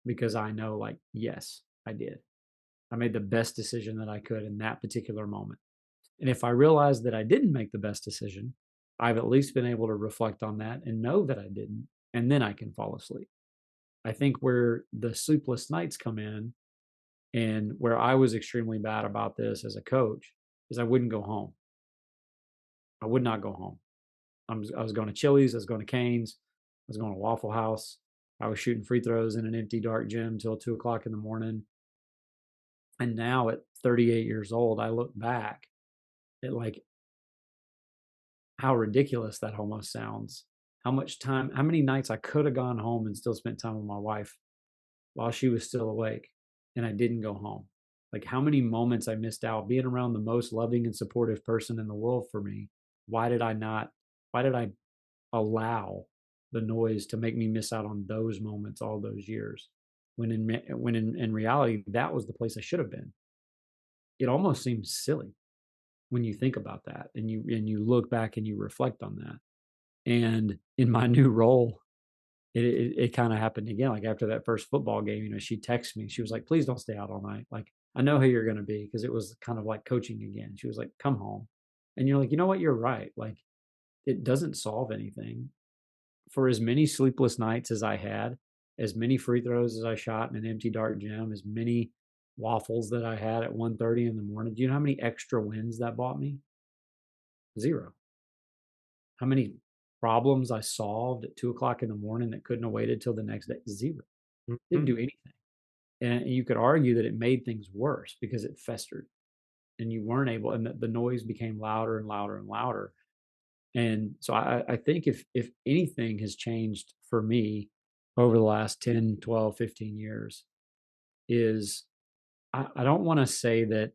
because I know, like, yes, I did. I made the best decision that I could in that particular moment. And if I realize that I didn't make the best decision, I've at least been able to reflect on that and know that I didn't. And then I can fall asleep. I think where the sleepless nights come in and where I was extremely bad about this as a coach is I wouldn't go home. I would not go home. I was going to Chili's, I was going to Cane's, I was going to Waffle House. I was shooting free throws in an empty dark gym till 2 o'clock in the morning. And now at 38 years old, I look back at like how ridiculous that almost sounds. How many nights I could have gone home and still spent time with my wife while she was still awake and I didn't go home. Like how many moments I missed out being around the most loving and supportive person in the world for me. Why did I not, why did I allow the noise to make me miss out on those moments all those years? When in reality, that was the place I should have been. It almost seems silly when you think about that and you look back and you reflect on that. And in my new role, it kind of happened again. Like after that first football game, she texted me. She was like, "Please don't stay out all night. Like I know who you're going to be," because it was kind of like coaching again. She was like, "Come home," and you're like, you know what? You're right. Like it doesn't solve anything. For as many sleepless nights as I had, as many free throws as I shot in an empty dark gym, as many waffles that I had at 1:30 in the morning. Do you know how many extra wins that bought me? Zero. How many problems I solved at 2 o'clock in the morning that couldn't have waited till the next day? Zero. Didn't Mhm. do anything. And you could argue that it made things worse because it festered and you weren't able, and the noise became louder and louder and louder. And so I think if anything has changed for me over the last 10, 12, 15 years is I don't want to say that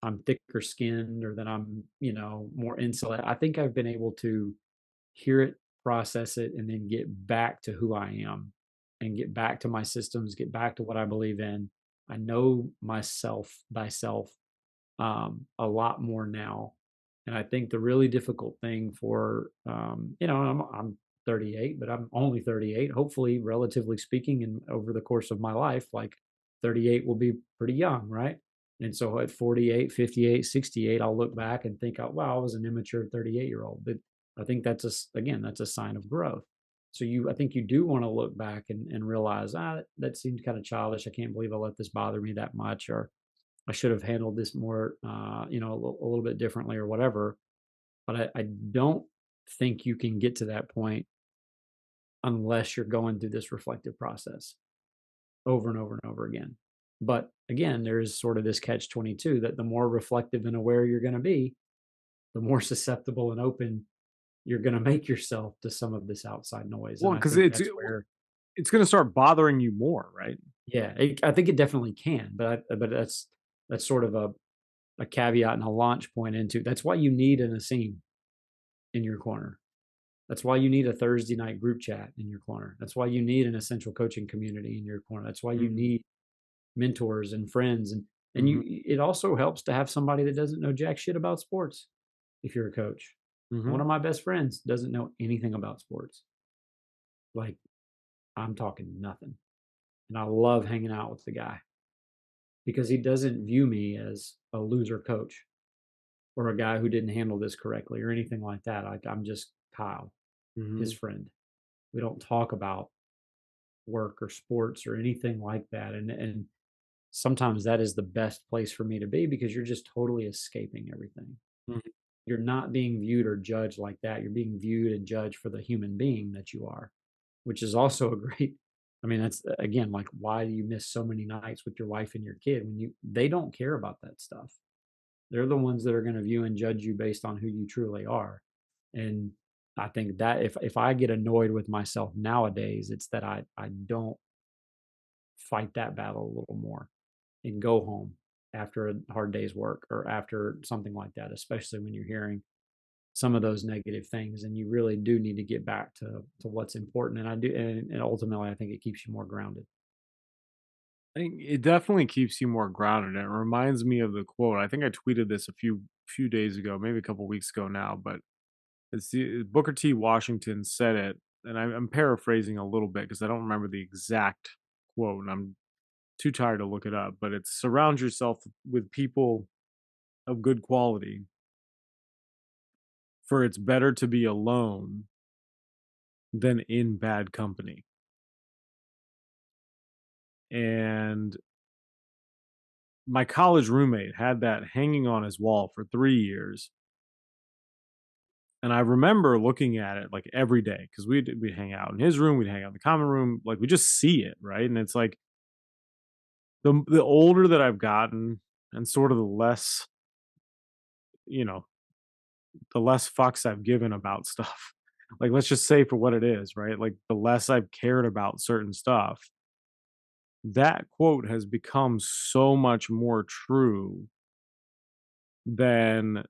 I'm thicker skinned or that I'm, more insulated. I think I've been able to hear it, process it, and then get back to who I am and get back to my systems, get back to what I believe in. I know thyself, a lot more now. And I think the really difficult thing for, I'm 38, but I'm only 38, hopefully, relatively speaking, and over the course of my life, like 38 will be pretty young, right? And so at 48, 58, 68, I'll look back and think, oh, wow, I was an immature 38-year-old. But I think again, that's a sign of growth. So I think you do want to look back and realize, that seemed kind of childish. I can't believe I let this bother me that much, or I should have handled this more, a little bit differently or whatever. But I don't think you can get to that point unless you're going through this reflective process over and over and over again. But again, there's sort of this catch 22 that the more reflective and aware you're going to be, the more susceptible and open you're going to make yourself to some of this outside noise. And Well, I because think that's where, it's going to start bothering you more, right? yeah, I think it definitely can. But that's sort of a caveat and a launch point into that's why you need an Asim in your corner. That's why you need a Thursday night group chat in your corner. That's why you need an essential coaching community in your corner. That's why you Mhm, need mentors and friends, and mhm, you it also helps to have somebody that doesn't know jack shit about sports if you're a coach. One mhm. of my best friends doesn't know anything about sports. Like, I'm talking nothing. And I love hanging out with the guy because he doesn't view me as a loser coach or a guy who didn't handle this correctly or anything like that. I'm just Kyle, his Mhm, friend. We don't talk about work or sports or anything like that. And sometimes that is the best place for me to be because you're just totally escaping everything. mhm. You're not being viewed or judged like that. You're being viewed and judged for the human being that you are, which is also a great. I mean, that's again like why do you miss so many nights with your wife and your kid when they don't care about that stuff. They're the ones that are going to view and judge you based on who you truly are. And I think that if I get annoyed with myself nowadays, it's that I don't fight that battle a little more and go home after a hard day's work or after something like that, especially when you're hearing some of those negative things and you really do need to get back to what's important. And I do, and ultimately I think it keeps you more grounded. I think it definitely keeps you more grounded. And it reminds me of the quote. I think I tweeted this a few days ago, maybe a couple weeks ago now, but Booker T. Washington said it, and I'm paraphrasing a little bit because I don't remember the exact quote, and I'm too tired to look it up. But it's surround yourself with people of good quality, for it's better to be alone than in bad company. And my college roommate had that hanging on his wall for 3 years. And I remember looking at it like every day because we'd hang out in his room, we'd hang out in the common room, like we just see it, right? And it's like the older that I've gotten and sort of you know, the less fucks I've given about stuff. Like let's just say for what it is, right? Like the less I've cared about certain stuff, that quote has become so much more true than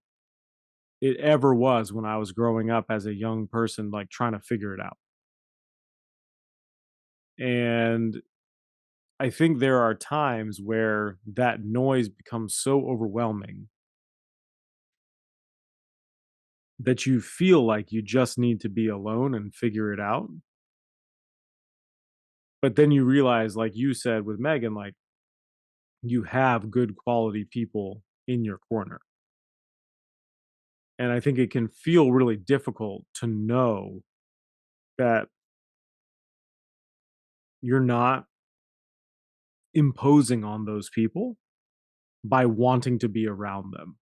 it ever was when I was growing up as a young person, like trying to figure it out. And I think there are times where that noise becomes so overwhelming that you feel like you just need to be alone and figure it out. But then you realize, like you said with Megan, like you have good quality people in your corner. And I think it can feel really difficult to know that you're not imposing on those people by wanting to be around them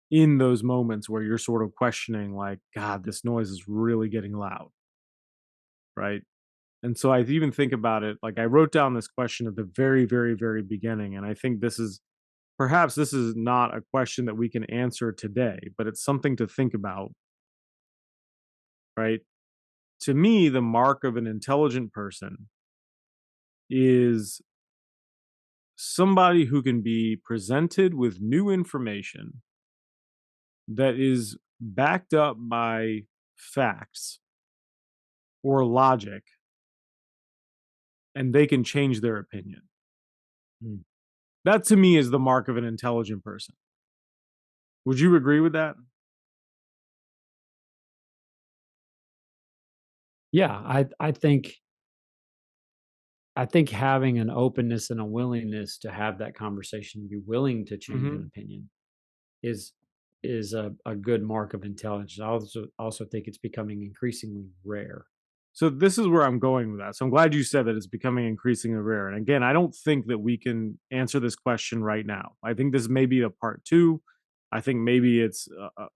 in those moments where you're sort of questioning, like, God, this noise is really getting loud, right? And so I even think about it like I wrote down this question at the very, very, very beginning. And I think perhaps this is not a question that we can answer today, but it's something to think about, right? To me, the mark of an intelligent person is somebody who can be presented with new information that is backed up by facts or logic, and they can change their opinion. Mm. That to me is the mark of an intelligent person. Would you agree with that? Yeah, I think I think having an openness and a willingness to have that conversation, be willing to change an Mhm. opinion is a good mark of intelligence. I also think it's becoming increasingly rare. So this is where I'm going with that. So I'm glad you said that it's becoming increasingly rare. And again, I don't think that we can answer this question right now. I think this may be a part two. I think maybe it's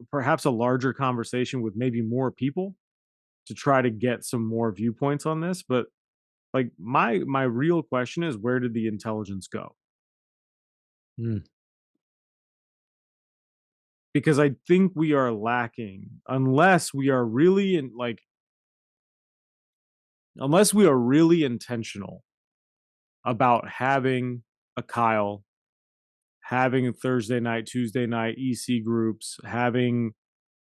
perhaps a larger conversation with maybe more people to try to get some more viewpoints on this. But like my real question is, where did the intelligence go? Mm, Because I think we are lacking unless we are really in like unless we are really intentional about having a Kyle, having a Thursday night, Tuesday night EC groups, having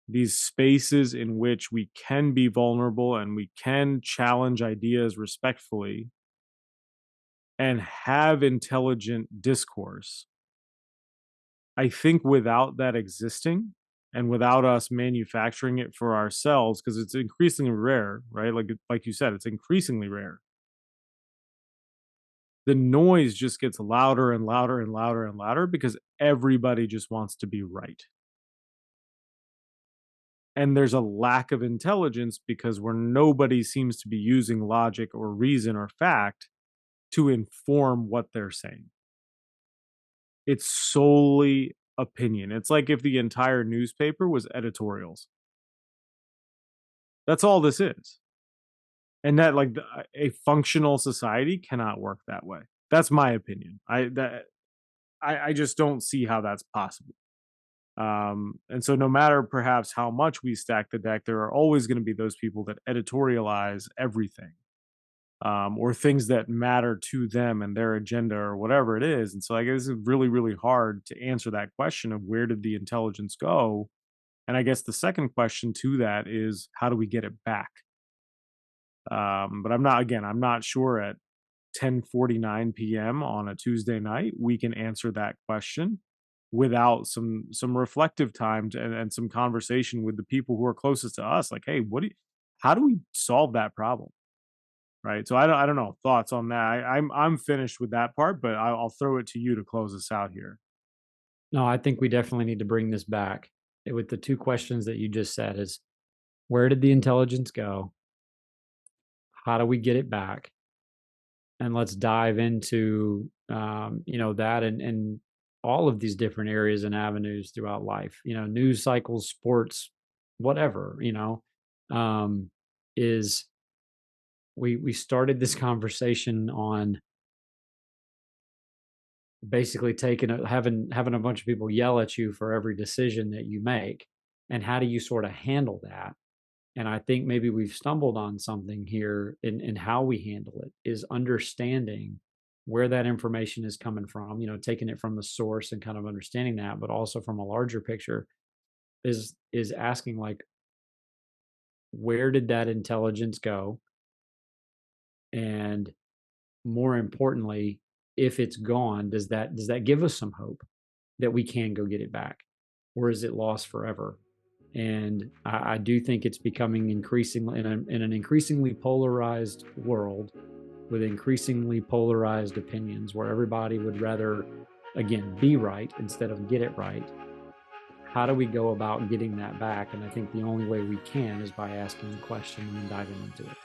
these spaces in which we can be vulnerable and we can challenge ideas respectfully and have intelligent discourse. I think without that existing and without us manufacturing it for ourselves, because it's increasingly rare, right? Like you said, it's increasingly rare. The noise just gets louder and louder and louder and louder because everybody just wants to be right. And there's a lack of intelligence because where nobody seems to be using logic or reason or fact to inform what they're saying. It's solely opinion. It's like if the entire newspaper was editorials. That's all this is. And that a functional society cannot work that way. That's my opinion. I just don't see how that's possible. And so no matter perhaps how much we stack the deck, there are always going to be those people that editorialize everything, or things that matter to them and their agenda or whatever it is. And so I guess it's really, really hard to answer that question of where did the intelligence go? And I guess the second question to that is how do we get it back? But I'm not sure at 10:49 p.m. on a Tuesday night we can answer that question without some reflective time and some conversation with the people who are closest to us. Like, hey, how do we solve that problem? Right. So I don't know thoughts on that. I'm finished with that part, but I'll throw it to you to close us out here. no, I think we definitely need to bring this back with the two questions that you just said is where did the intelligence go? How do we get it back? And let's dive into that and all of these different areas and avenues throughout life. News cycles, sports, whatever. Is we started this conversation on basically having a bunch of people yell at you for every decision that you make, and how do you sort of handle that? And I think maybe we've stumbled on something here in how we handle it is understanding where that information is coming from, taking it from the source and kind of understanding that, but also from a larger picture is asking like, where did that intelligence go? And more importantly, if it's gone, does that give us some hope that we can go get it back? Or is it lost forever? And I do think it's becoming increasingly in an increasingly polarized world with increasingly polarized opinions where everybody would rather, again, be right instead of get it right. How do we go about getting that back? And I think the only way we can is by asking the question and then diving into it.